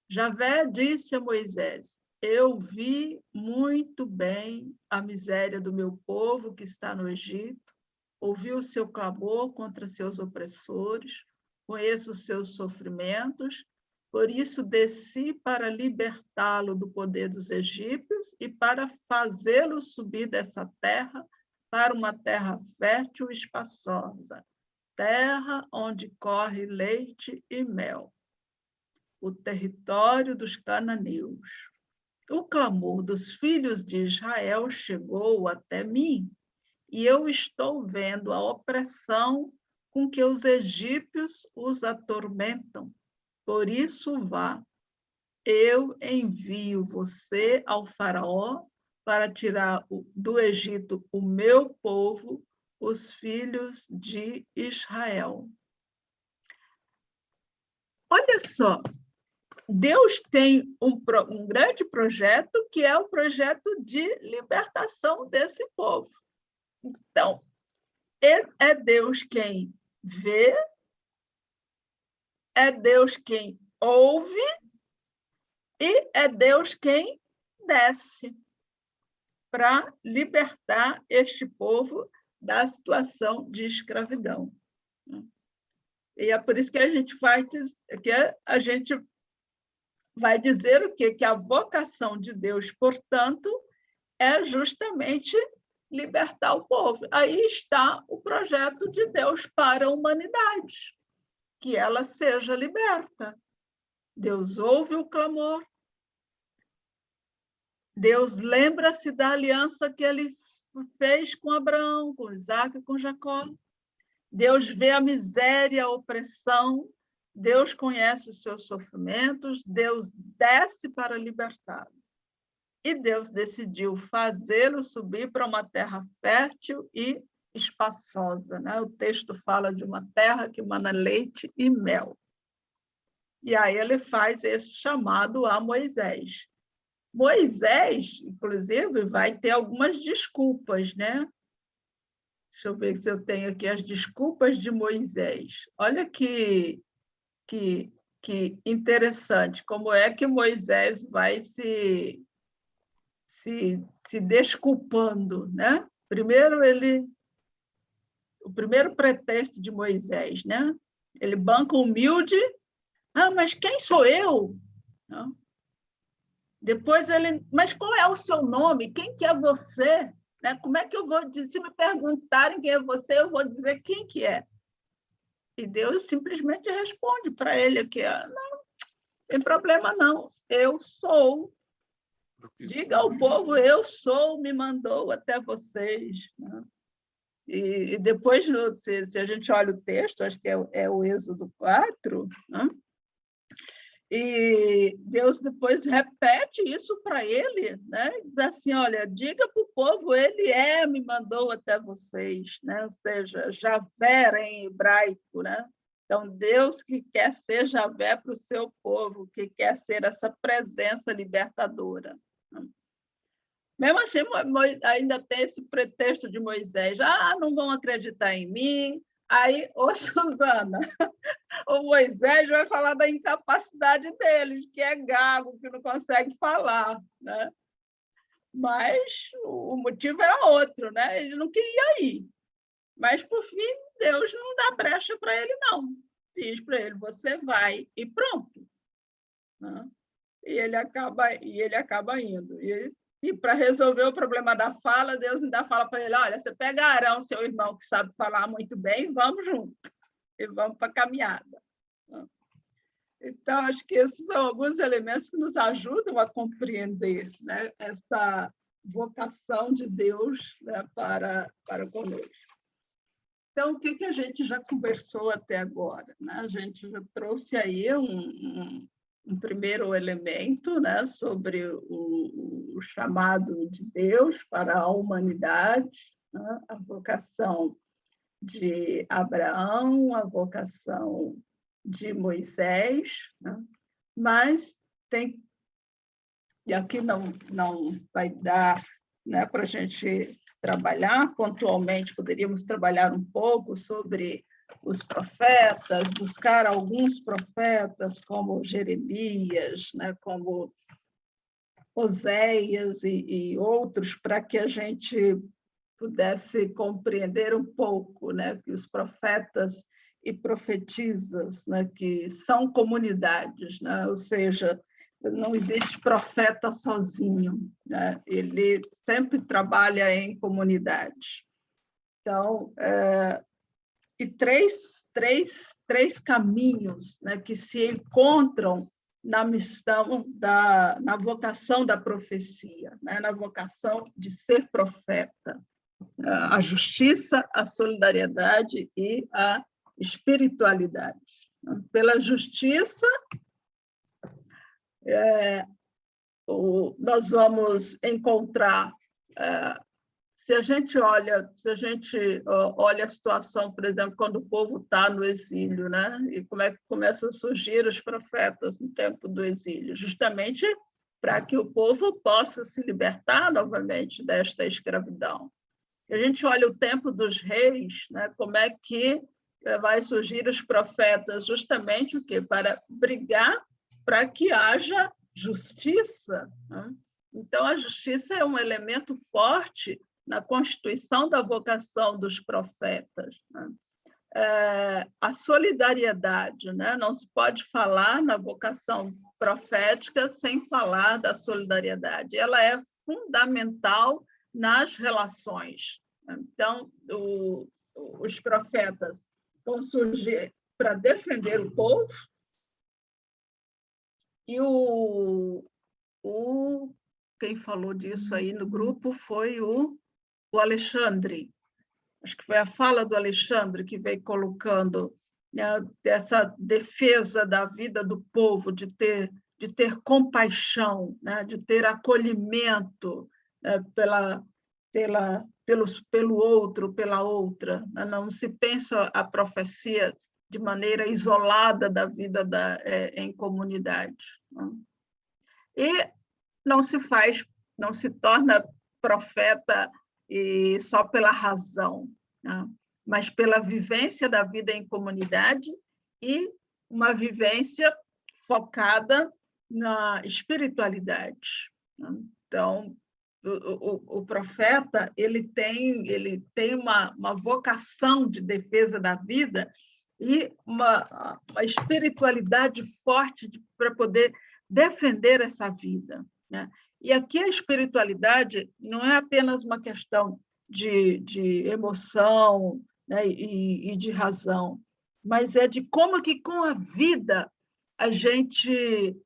Javé disse a Moisés: eu vi muito bem a miséria do meu povo que está no Egito, ouvi o seu clamor contra seus opressores, conheço os seus sofrimentos, por isso desci para libertá-lo do poder dos egípcios e para fazê-lo subir dessa terra para uma terra fértil e espaçosa, terra onde corre leite e mel, o território dos cananeus. O clamor dos filhos de Israel chegou até mim, e eu estou vendo a opressão com que os egípcios os atormentam. Por isso vá, eu envio você ao faraó para tirar do Egito o meu povo, os filhos de Israel. Olha só, Deus tem um grande projeto, que é o projeto de libertação desse povo. Então, é Deus quem vê, é Deus quem ouve e é Deus quem desce para libertar este povo da situação de escravidão. E é por isso que a gente vai dizer o quê? Que a vocação de Deus, portanto, é justamente libertar o povo. Aí está o projeto de Deus para a humanidade, que ela seja liberta. Deus ouve o clamor, Deus lembra-se da aliança que ele fez com Abraão, com Isaac e com Jacó. Deus vê a miséria, a opressão, Deus conhece os seus sofrimentos, Deus desce para libertá-lo. E Deus decidiu fazê-lo subir para uma terra fértil e espaçosa, né? O texto fala de uma terra que mana leite e mel. E aí ele faz esse chamado a Moisés. Moisés, inclusive, vai ter algumas desculpas, né? Deixa eu ver se eu tenho aqui as desculpas de Moisés. Olha que interessante, como é que Moisés vai se desculpando, né? Primeiro, o primeiro pretexto de Moisés, né? Ele banca humilde. Ah, mas quem sou eu? Não. Depois mas qual é o seu nome? Quem que é você? Né? Como é que eu vou dizer? Se me perguntarem quem é você, eu vou dizer quem que é. E Deus simplesmente responde para ele aqui, não tem problema não, eu sou. Diga ao povo, eu sou, me mandou até vocês. Né? E depois, se a gente olha o texto, acho que é o Êxodo 4, né? E Deus depois repete isso para ele, né? Diz assim, olha, diga para o povo, ele me mandou até vocês, né? Ou seja, Javé em hebraico, né? Então, Deus que quer ser Javé para o seu povo, que quer ser essa presença libertadora. Mesmo assim, ainda tem esse pretexto de Moisés, não vão acreditar em mim. Aí, Suzana, o Moisés vai falar da incapacidade deles, que é gago, que não consegue falar, né? Mas o motivo era outro, né? Ele não queria ir. Mas, por fim, Deus não dá brecha para ele, não. Diz para ele, você vai e pronto. Né? E ele acaba indo. E para resolver o problema da fala, Deus ainda fala para ele, olha, você pega Arão, seu irmão, que sabe falar muito bem, vamos junto. E vamos para a caminhada. Então, acho que esses são alguns elementos que nos ajudam a compreender, né, essa vocação de Deus, né, para conosco. Então, o que a gente já conversou até agora, né? A gente já trouxe aí um primeiro elemento, né, sobre o chamado de Deus para a humanidade, né? A vocação de Abraão, a vocação de Moisés, né? Mas tem, e aqui não vai dar, né, para a gente trabalhar pontualmente, poderíamos trabalhar um pouco sobre os profetas, buscar alguns profetas como Jeremias, né, como Oséias e outros, para que a gente pudesse compreender um pouco, né, que os profetas e profetisas, né, que são comunidades, né, ou seja, não existe profeta sozinho, né, ele sempre trabalha em comunidade. Então, e três caminhos, né, que se encontram na missão, na vocação da profecia, né, na vocação de ser profeta: a justiça, a solidariedade e a espiritualidade. Pela justiça, nós vamos encontrar, se a gente olha a situação, por exemplo, quando o povo está no exílio, né? E como é que começam a surgir os profetas no tempo do exílio, justamente para que o povo possa se libertar novamente desta escravidão. A gente olha o tempo dos reis, né? Como é que vai surgir os profetas, justamente o quê? Para brigar para que haja justiça, né? Então, a justiça é um elemento forte na constituição da vocação dos profetas, né? A solidariedade, né? Não se pode falar na vocação profética sem falar da solidariedade. Ela é fundamental nas relações. Então, os profetas vão surgir para defender o povo, e quem falou disso aí no grupo foi o Alexandre. Acho que foi a fala do Alexandre que veio colocando, né, essa defesa da vida do povo, de ter compaixão, né, de ter acolhimento, né, pelo outro, pela outra. Não se pensa a profecia de maneira isolada da vida em comunidade, né? E não se torna profeta só pela razão, né? Mas pela vivência da vida em comunidade e uma vivência focada na espiritualidade, né? Então, o profeta ele tem uma vocação de defesa da vida e uma espiritualidade forte para poder defender essa vida, né? E aqui a espiritualidade não é apenas uma questão de emoção, né, e de razão, mas é de como que com a vida a gente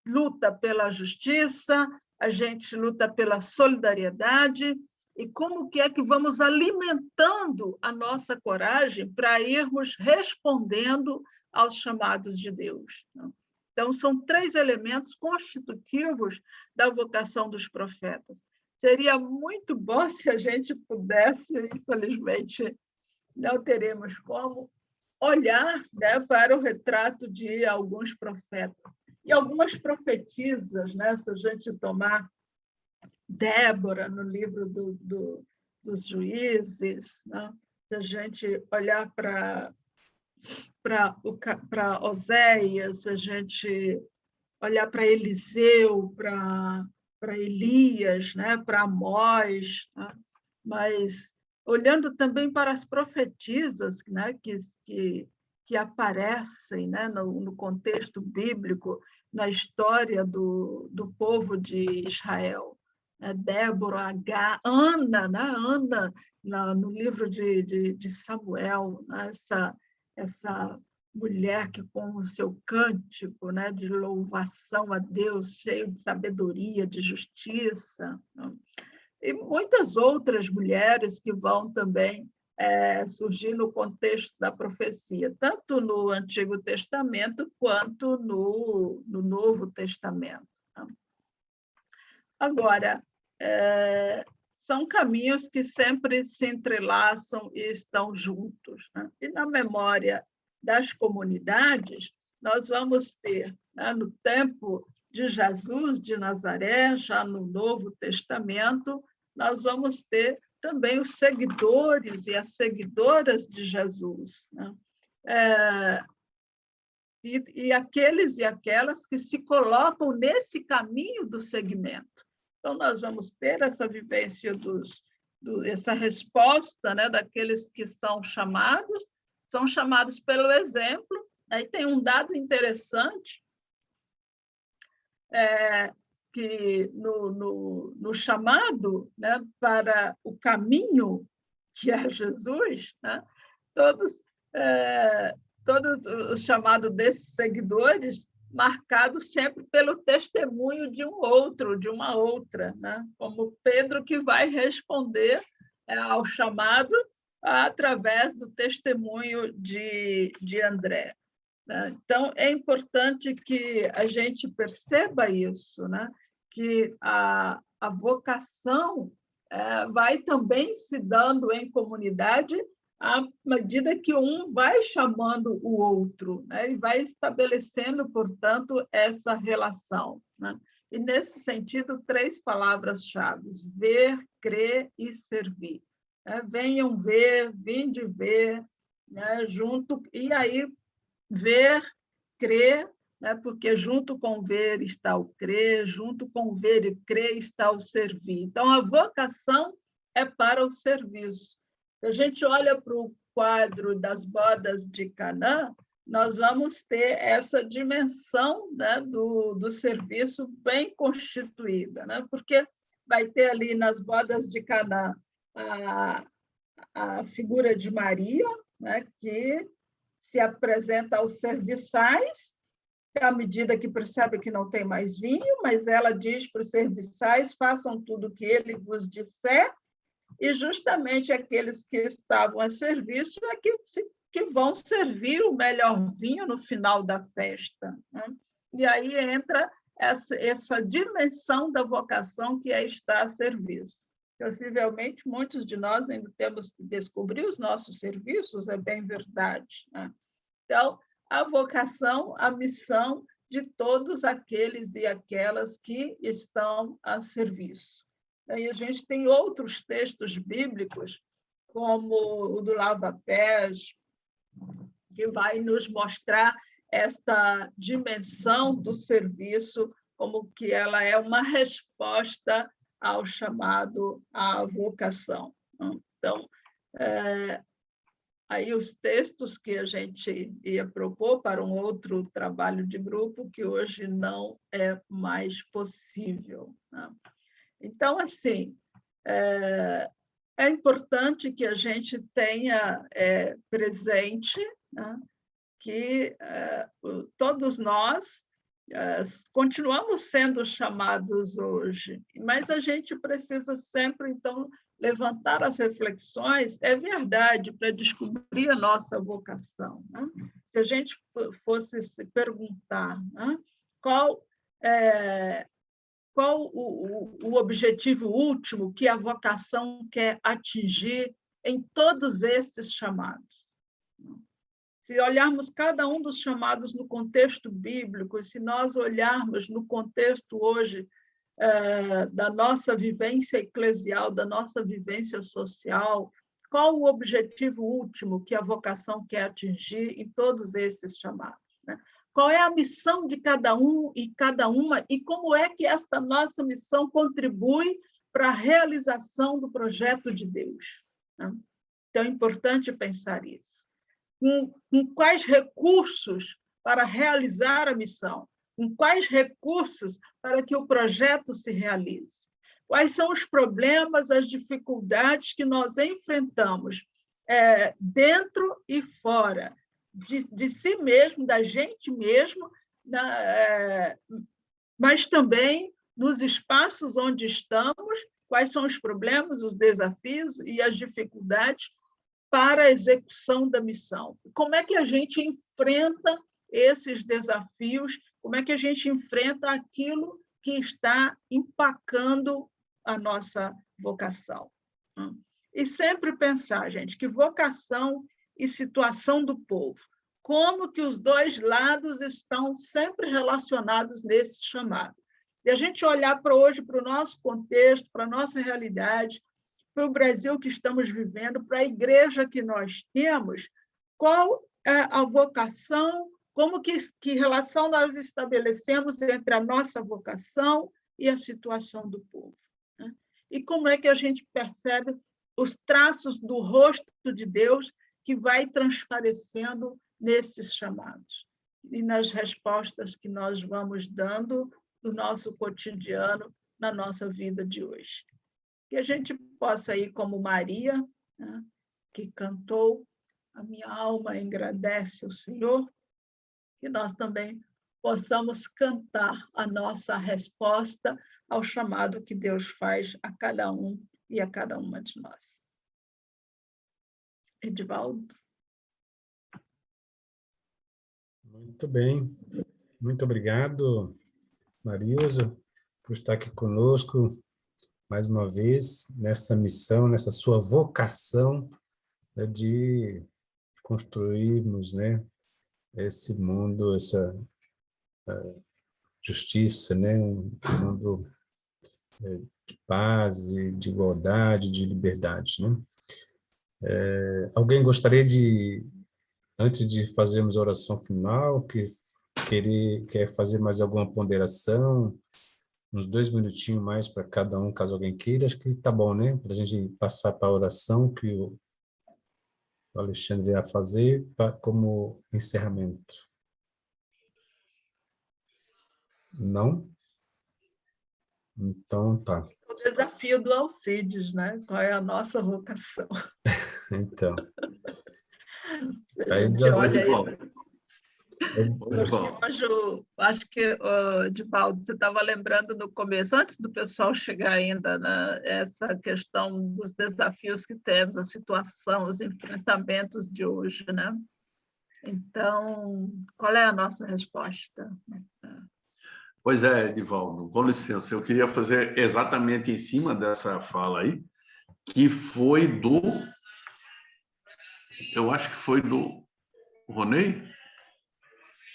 luta pela justiça, a gente luta pela solidariedade, e como que é que vamos alimentando a nossa coragem para irmos respondendo aos chamados de Deus, né? Então, são 3 elementos constitutivos da vocação dos profetas. Seria muito bom se a gente pudesse, infelizmente, não teremos como, olhar, né, para o retrato de alguns profetas. E algumas profetisas, né, se a gente tomar Débora, no livro dos Juízes, né, se a gente olhar para Oséias, a gente olhar para Eliseu, para Elias, né, para Amós, né? Mas olhando também para as profetisas, né, que aparecem, né, no contexto bíblico, na história do povo de Israel, né? Débora, Ana, né? Ana, no livro de Samuel, né? Essa mulher que, com o seu cântico, né, de louvação a Deus, cheio de sabedoria, de justiça, né? E muitas outras mulheres que vão também surgir no contexto da profecia, tanto no Antigo Testamento quanto no Novo Testamento. Agora, são caminhos que sempre se entrelaçam e estão juntos, né? E na memória das comunidades, nós vamos ter, né, no tempo de Jesus de Nazaré, já no Novo Testamento, nós vamos ter também os seguidores e as seguidoras de Jesus, né? E aqueles e aquelas que se colocam nesse caminho do segmento. Então, nós vamos ter essa vivência essa resposta, né, daqueles que são chamados pelo exemplo. Aí tem um dado interessante, que no chamado, né, para o caminho que é Jesus, né, todos os chamados desses seguidores marcados sempre pelo testemunho de um outro, de uma outra, né? Como Pedro, que vai responder ao chamado através do testemunho de André, né? Então, é importante que a gente perceba isso, né? Que a vocação vai também se dando em comunidade à medida que um vai chamando o outro, né? E vai estabelecendo, portanto, essa relação, né? E, nesse sentido, 3 palavras-chave: ver, crer e servir. Venham ver, vinde ver, né? Junto, e aí ver, crer, né? Porque junto com ver está o crer, junto com ver e crer está o servir. Então, a vocação é para o serviço. Se a gente olha para o quadro das bodas de Caná, nós vamos ter essa dimensão, né, do serviço bem constituída, né? Porque vai ter ali nas bodas de Caná a figura de Maria, né, que se apresenta aos serviçais, à medida que percebe que não tem mais vinho, mas ela diz para os serviçais: façam tudo o que ele vos disser, e justamente aqueles que estavam a serviço é que vão servir o melhor vinho no final da festa, né? E aí entra essa dimensão da vocação, que é estar a serviço. Possivelmente, muitos de nós ainda temos que descobrir os nossos serviços, é bem verdade, né? Então, a vocação, a missão de todos aqueles e aquelas que estão a serviço. Aí a gente tem outros textos bíblicos, como o do lava-pés, que vai nos mostrar essa dimensão do serviço, como que ela é uma resposta ao chamado, à vocação. Então, aí os textos que a gente ia propor para um outro trabalho de grupo, que hoje não é mais possível, né? Então, assim, é importante que a gente tenha presente, né, que todos nós continuamos sendo chamados hoje, mas a gente precisa sempre, então, levantar as reflexões, é verdade, para descobrir a nossa vocação, né? Se a gente fosse se perguntar, né, qual o objetivo último que a vocação quer atingir em todos estes chamados. Se olharmos cada um dos chamados no contexto bíblico, e se nós olharmos no contexto hoje da nossa vivência eclesial, da nossa vivência social, qual o objetivo último que a vocação quer atingir em todos esses chamados, né? Qual é a missão de cada um e cada uma, e como é que esta nossa missão contribui para a realização do projeto de Deus, né? Então, é importante pensar isso. Com quais recursos para realizar a missão? Com quais recursos para que o projeto se realize? Quais são os problemas, as dificuldades que nós enfrentamos dentro e fora de si mesmo, da gente mesmo, mas também nos espaços onde estamos, quais são os problemas, os desafios e as dificuldades para a execução da missão. Como é que a gente enfrenta esses desafios? Como é que a gente enfrenta aquilo que está empacando a nossa vocação? E sempre pensar, gente, que vocação e situação do povo, como que os dois lados estão sempre relacionados nesse chamado. Se a gente olhar para hoje, para o nosso contexto, para a nossa realidade, para o Brasil que estamos vivendo, para a igreja que nós temos, qual é a vocação, como que relação nós estabelecemos entre a nossa vocação e a situação do povo, né? E como é que a gente percebe os traços do rosto de Deus que vai transparecendo nesses chamados e nas respostas que nós vamos dando no nosso cotidiano, na nossa vida de hoje. Que a gente possa ir como Maria, né, que cantou, a minha alma engrandece o Senhor, que nós também possamos cantar a nossa resposta ao chamado que Deus faz a cada um e a cada uma de nós. Edivaldo. Muito bem. Muito obrigado, Marilza, por estar aqui conosco mais uma vez nessa missão, nessa sua vocação, né, de construirmos, né, esse mundo, essa justiça, né, um mundo de paz, de igualdade, de liberdade, né? Alguém gostaria de, antes de fazermos a oração final, quer fazer mais alguma ponderação? Uns 2 minutinhos mais para cada um, caso alguém queira. Acho que tá bom, né? Para a gente passar para a oração que o Alexandre ia fazer como encerramento. Não? Então, tá. O desafio do Alcides, né? Qual é a nossa vocação? Então. A gente olha aí. Acho que, Edivaldo, você estava lembrando no começo, antes do pessoal chegar ainda, né, essa questão dos desafios que temos, a situação, os enfrentamentos de hoje, né? Então, qual é a nossa resposta? Pois é, Edivaldo, com licença, eu queria fazer exatamente em cima dessa fala aí, que foi eu acho que foi do Ronei?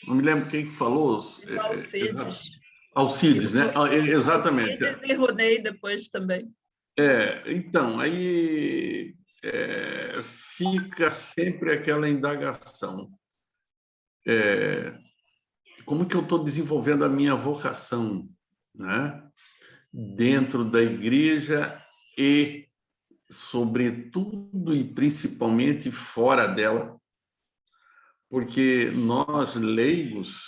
Não me lembro quem falou. Alcides. Alcides, né? Exatamente. Alcides e Ronei depois também. Então, aí fica sempre aquela indagação. Como que eu estou desenvolvendo a minha vocação, né? Dentro da igreja e, sobretudo e principalmente, fora dela? Porque nós, leigos,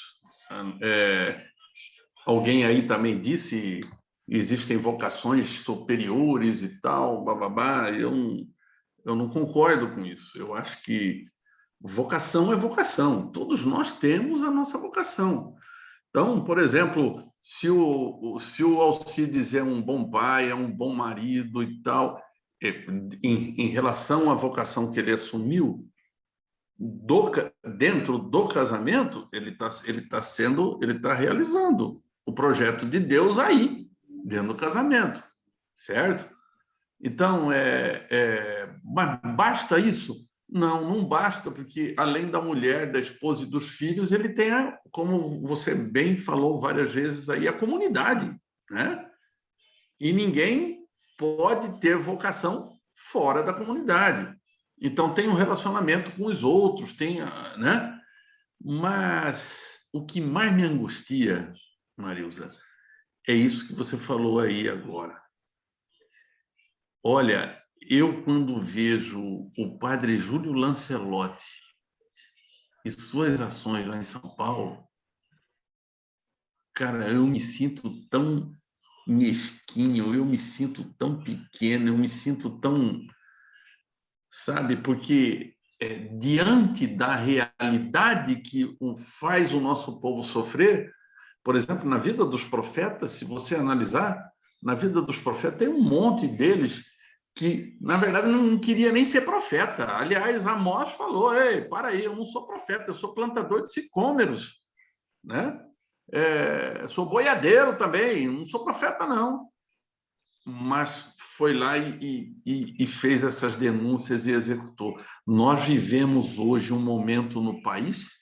alguém aí também disse, existem vocações superiores e tal, bababá, eu não concordo com isso. Eu acho que vocação é vocação, todos nós temos a nossa vocação. Então, por exemplo, se o Alcides é um bom pai, é um bom marido e tal, em relação à vocação que ele assumiu, dentro do casamento, ele está realizando o projeto de Deus aí, dentro do casamento, certo? Então, mas basta isso? Não basta, porque além da mulher, da esposa e dos filhos, ele tem, como você bem falou várias vezes aí, a comunidade, né? E ninguém pode ter vocação fora da comunidade. Então, tem um relacionamento com os outros, né? Mas o que mais me angustia, Marilza, é isso que você falou aí agora. Olha, eu quando vejo o padre Júlio Lancelotti e suas ações lá em São Paulo, cara, eu me sinto tão mesquinho, eu me sinto tão pequeno, eu me sinto tão... Sabe, porque diante da realidade que faz o nosso povo sofrer, por exemplo, na vida dos profetas, se você analisar, na vida dos profetas tem um monte deles que, na verdade, não queria nem ser profeta. Aliás, Amós falou, ei, para aí, eu não sou profeta, eu sou plantador de sicômeros, né? Sou boiadeiro também, não sou profeta, não. Mas foi lá e fez essas denúncias e executou. Nós vivemos hoje um momento no país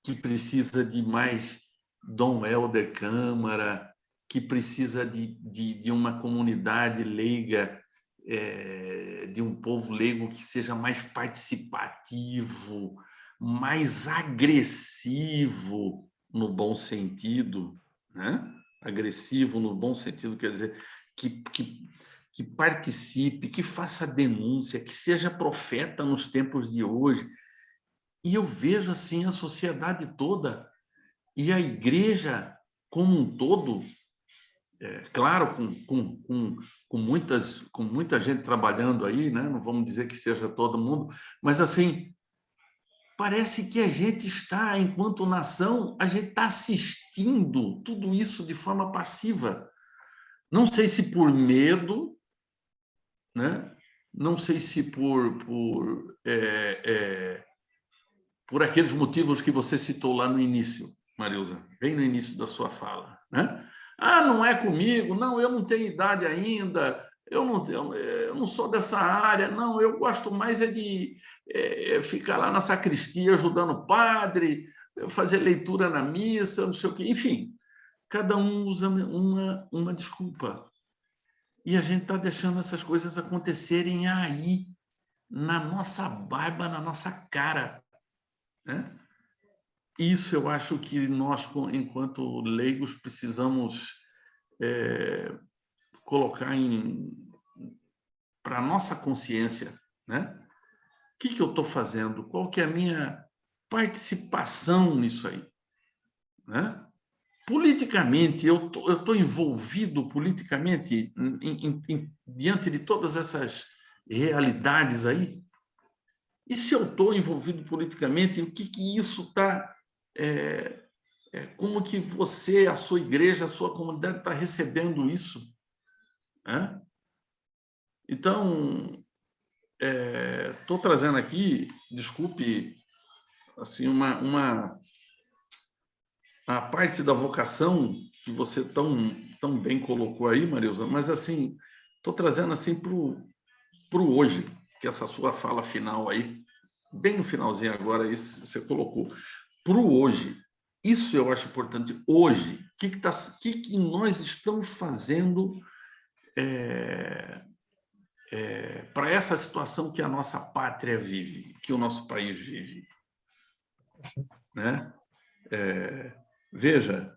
que precisa de mais Dom Helder Câmara, que precisa de uma comunidade leiga, de um povo leigo que seja mais participativo, mais agressivo no bom sentido, né? Agressivo no bom sentido, quer dizer, que participe, que faça denúncia, que seja profeta nos tempos de hoje. E eu vejo assim a sociedade toda e a igreja como um todo, claro, com muita gente trabalhando aí, né? Não vamos dizer que seja todo mundo, mas assim, parece que a gente está, enquanto nação, a gente está assistindo tudo isso de forma passiva. Não sei se por medo, né? Não sei se por aqueles motivos que você citou lá no início, Marilza, bem no início da sua fala, né? Ah, não é comigo, não, eu não tenho idade ainda, eu não sou dessa área, não, eu gosto mais de ficar lá na sacristia ajudando o padre, fazer leitura na missa, não sei o quê, enfim, cada um usa uma desculpa. E a gente está deixando essas coisas acontecerem aí, na nossa barba, na nossa cara, né? Isso eu acho que nós, enquanto leigos, precisamos colocar para a nossa consciência, né? O que eu estou fazendo? Qual que é a minha participação nisso aí? Né? Politicamente, eu estou envolvido politicamente diante de todas essas realidades aí? E se eu estou envolvido politicamente, o que isso está... como que você, a sua igreja, a sua comunidade está recebendo isso? Né? Então, estou trazendo aqui, desculpe, assim, a parte da vocação que você tão bem colocou aí, Marilza, mas assim, estou trazendo assim para o hoje, que essa sua fala final aí, bem no finalzinho agora, isso você colocou, para o hoje. Isso eu acho importante. Hoje, o que nós estamos fazendo para essa situação que a nossa pátria vive, que o nosso país vive? Né? Veja,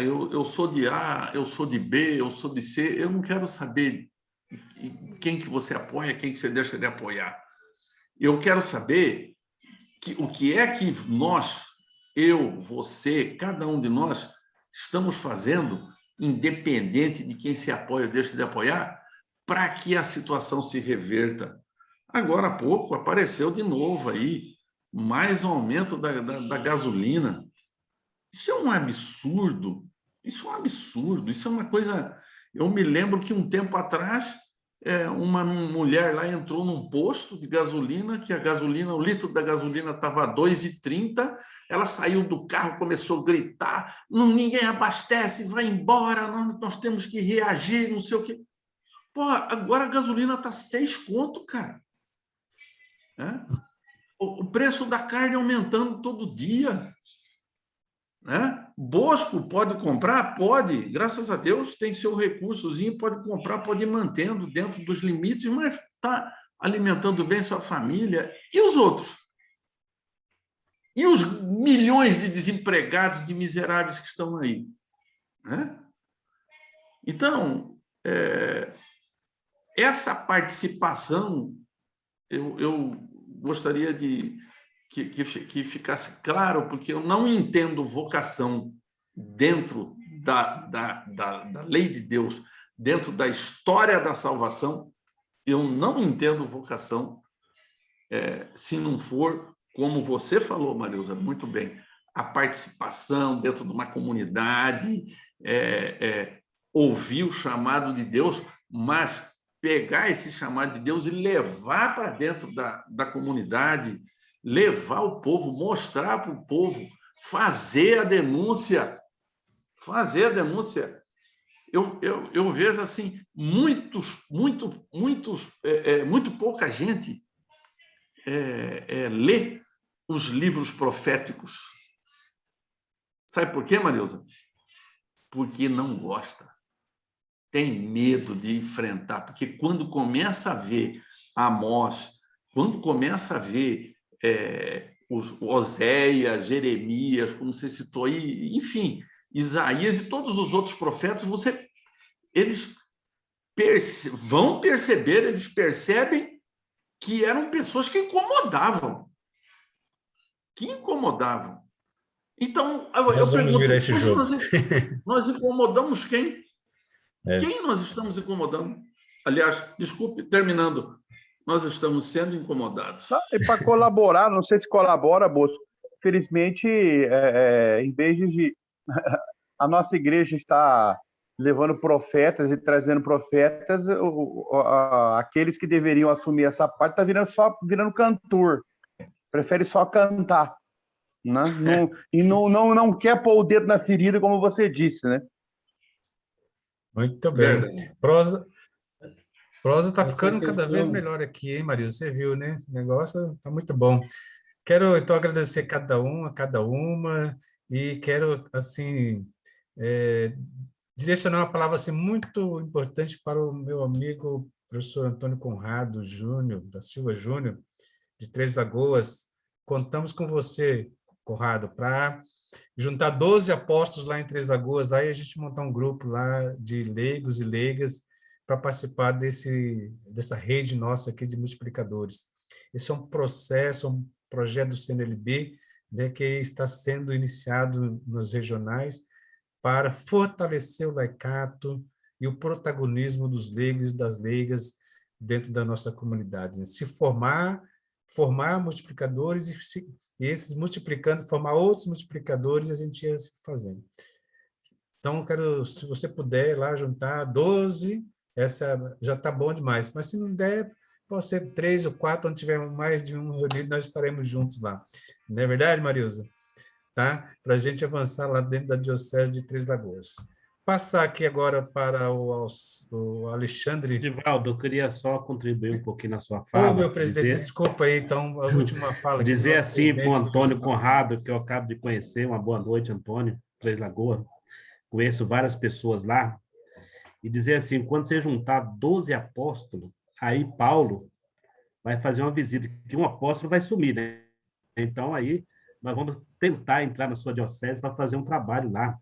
eu sou de A, eu sou de B, eu sou de C, eu não quero saber quem que você apoia, quem que você deixa de apoiar. Eu quero saber o que é que nós, eu, você, cada um de nós, estamos fazendo, independente de quem se apoia ou deixa de apoiar, para que a situação se reverta. Agora há pouco apareceu de novo aí mais um aumento da gasolina. Isso é um absurdo, isso é um absurdo, isso é uma coisa... Eu me lembro que um tempo atrás, uma mulher lá entrou num posto de gasolina, que o litro da gasolina estava a 2,30, ela saiu do carro, começou a gritar, ninguém abastece, vai embora, nós temos que reagir, não sei o quê. Pô, agora a gasolina está 6 conto, cara. O preço da carne aumentando todo dia. Né? Bosco pode comprar? Pode, graças a Deus tem seu recursozinho, pode comprar, pode ir mantendo dentro dos limites, mas está alimentando bem sua família. E os outros? E os milhões de desempregados, de miseráveis que estão aí? Né? Então, essa participação, eu gostaria que ficasse claro, porque eu não entendo vocação dentro da lei de Deus, dentro da história da salvação, eu não entendo vocação se não for, como você falou, Marilza, muito bem, a participação dentro de uma comunidade, ouvir o chamado de Deus mas pegar esse chamado de Deus e levar para dentro da comunidade, levar o povo, mostrar para o povo, fazer a denúncia. Eu vejo assim, muito pouca gente lê os livros proféticos. Sabe por quê, Marilza? Porque não gosta. Tem medo de enfrentar, porque quando começa a ver Amós, quando começa a ver Oséias, Jeremias, como você citou aí, enfim, Isaías e todos os outros profetas, eles vão perceber, eles percebem que eram pessoas que incomodavam. Então, eu pergunto, nós incomodamos quem? Quem nós estamos incomodando? Aliás, desculpe, terminando, nós estamos sendo incomodados. E para colaborar, não sei se colabora, Bosco, felizmente, em vez de a nossa igreja está levando profetas e trazendo profetas, aqueles que deveriam assumir essa parte estão virando cantor, prefere só cantar, né? Não quer pôr o dedo na ferida, como você disse, né? Muito bem. Prosa está ficando cada vez melhor aqui, hein, Maria? Você viu, né? O negócio está muito bom. Quero, então, agradecer cada uma, e quero, assim, direcionar uma palavra assim, muito importante para o meu amigo professor Antônio Conrado Júnior, da Silva Júnior, de Três Lagoas. Contamos com você, Conrado, para juntar 12 apóstolos lá em Três Lagoas, lá, e a gente montar um grupo lá de leigos e leigas para participar dessa rede nossa aqui de multiplicadores. Esse é um processo, um projeto do CNLB, né, que está sendo iniciado nos regionais para fortalecer o laicato e o protagonismo dos leigos e das leigas dentro da nossa comunidade, né? Se formar multiplicadores e esses multiplicando, formar outros multiplicadores, a gente ia fazendo. Então, se você puder lá juntar 12, essa já está bom demais, mas se não der, pode ser 3 ou 4, onde tiver mais de um reunido, nós estaremos juntos lá. Não é verdade, Marilza? Tá? Para a gente avançar lá dentro da Diocese de Três Lagoas. Passar aqui agora para o Alexandre. Divaldo, eu queria só contribuir um pouquinho na sua fala. Meu presidente, desculpa aí, então, a última fala. Dizer assim para o Antônio Conrado, que eu acabo de conhecer, uma boa noite, Antônio, Três Lagoas, conheço várias pessoas lá, e dizer assim, quando você juntar 12 apóstolos, aí Paulo vai fazer uma visita, que um apóstolo vai sumir, né? Então, aí, nós vamos tentar entrar na sua diocese para fazer um trabalho lá,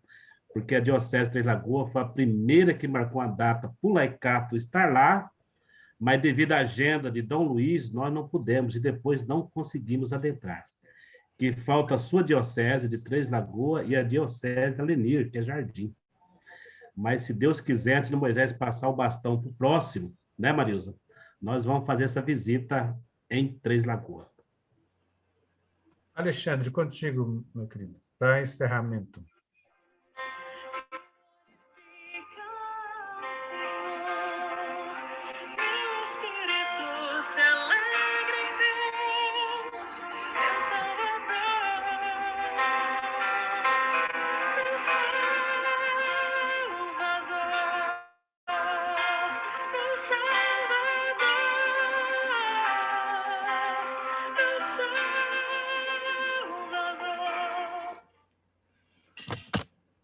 porque a Diocese de Três Lagoas foi a primeira que marcou a data para o laicato estar lá, mas devido à agenda de Dom Luiz, nós não pudemos e depois não conseguimos adentrar. Que falta a sua Diocese de Três Lagoas e a Diocese de Alenir, que é Jardim. Mas, se Deus quiser, antes de Moisés passar o bastão para o próximo, né, Marilza? Nós vamos fazer essa visita em Três Lagoas. Alexandre, contigo, meu querido, para encerramento.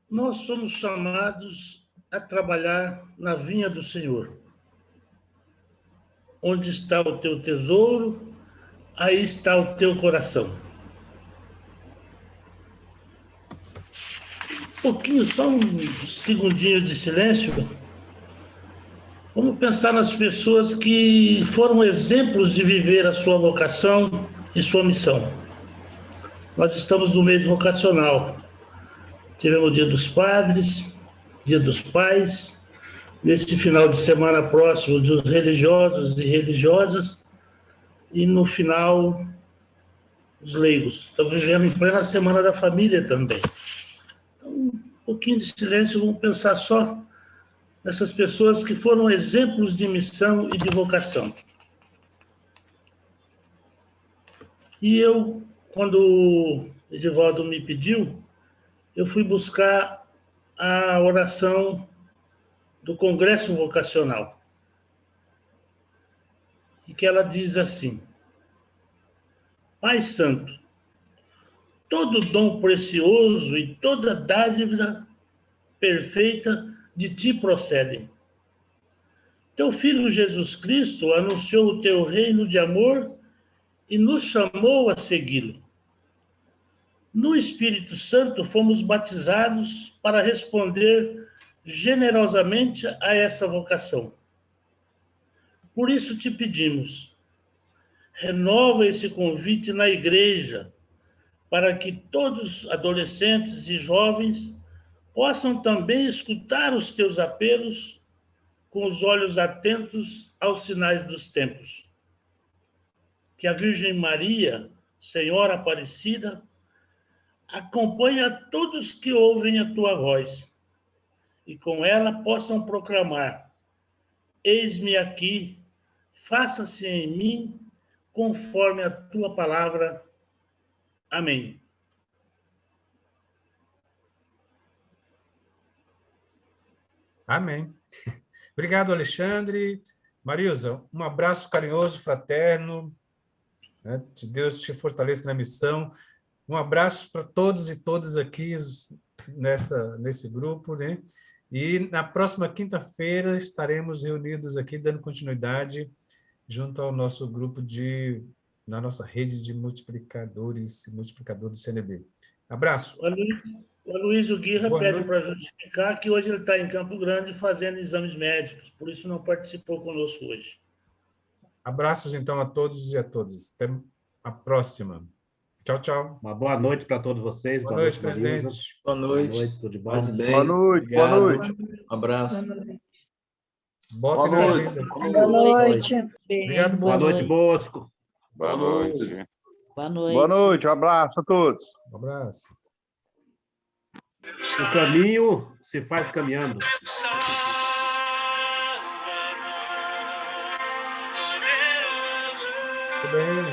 Nós somos chamados a trabalhar na vinha do Senhor. Onde está o teu tesouro, aí está o teu coração. Um pouquinho, só um segundinho de silêncio. Vamos pensar nas pessoas que foram exemplos de viver a sua vocação e sua missão. Nós estamos no mês vocacional. Tivemos o Dia dos Padres, Dia dos Pais, neste final de semana próximo dos religiosos e religiosas, e no final, os leigos. Estamos vivendo em plena Semana da Família também. Então, um pouquinho de silêncio, vamos pensar só dessas pessoas que foram exemplos de missão e de vocação. E eu, quando o Edivaldo me pediu, eu fui buscar a oração do Congresso Vocacional, e que ela diz assim: Pai Santo, todo dom precioso e toda dádiva perfeita de ti procedem. Teu Filho Jesus Cristo anunciou o teu reino de amor e nos chamou a segui-lo. No Espírito Santo fomos batizados para responder generosamente a essa vocação. Por isso te pedimos, renova esse convite na igreja, para que todos, adolescentes e jovens, possam também escutar os teus apelos com os olhos atentos aos sinais dos tempos. Que a Virgem Maria, Senhora Aparecida, acompanhe a todos que ouvem a tua voz e com ela possam proclamar: eis-me aqui, faça-se em mim conforme a tua palavra. Amém. Amém. Obrigado, Alexandre. Marilza, um abraço carinhoso, fraterno, né? Que Deus te fortaleça na missão. Um abraço para todos e todas aqui nesse grupo, né? E na próxima quinta-feira estaremos reunidos aqui, dando continuidade junto ao nosso grupo na nossa rede de multiplicadores CNB. Abraço. O Aloysio Guirra Boa pede noite. para justificar que hoje ele está em Campo Grande fazendo exames médicos, por isso não participou conosco hoje. Abraços, então, a todos e a todas. Até a próxima. Tchau, tchau. Uma boa noite para todos vocês. Boa noite, Marilza. presidente. Boa noite. Boa noite, tudo de bom? Paz e bem. Boa noite, Obrigado. boa noite. Um abraço. Botem Boa na noite. agenda. Boa noite. Obrigado, Boa noite, Bosco. Boa noite. Boa noite. Boa noite, um abraço a todos. Um abraço. O caminho se faz caminhando. Tudo bem.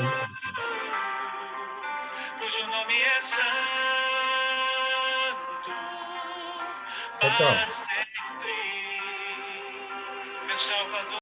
Cujo nome é Santo. Tchau, tchau. Para sempre, meu Salvador.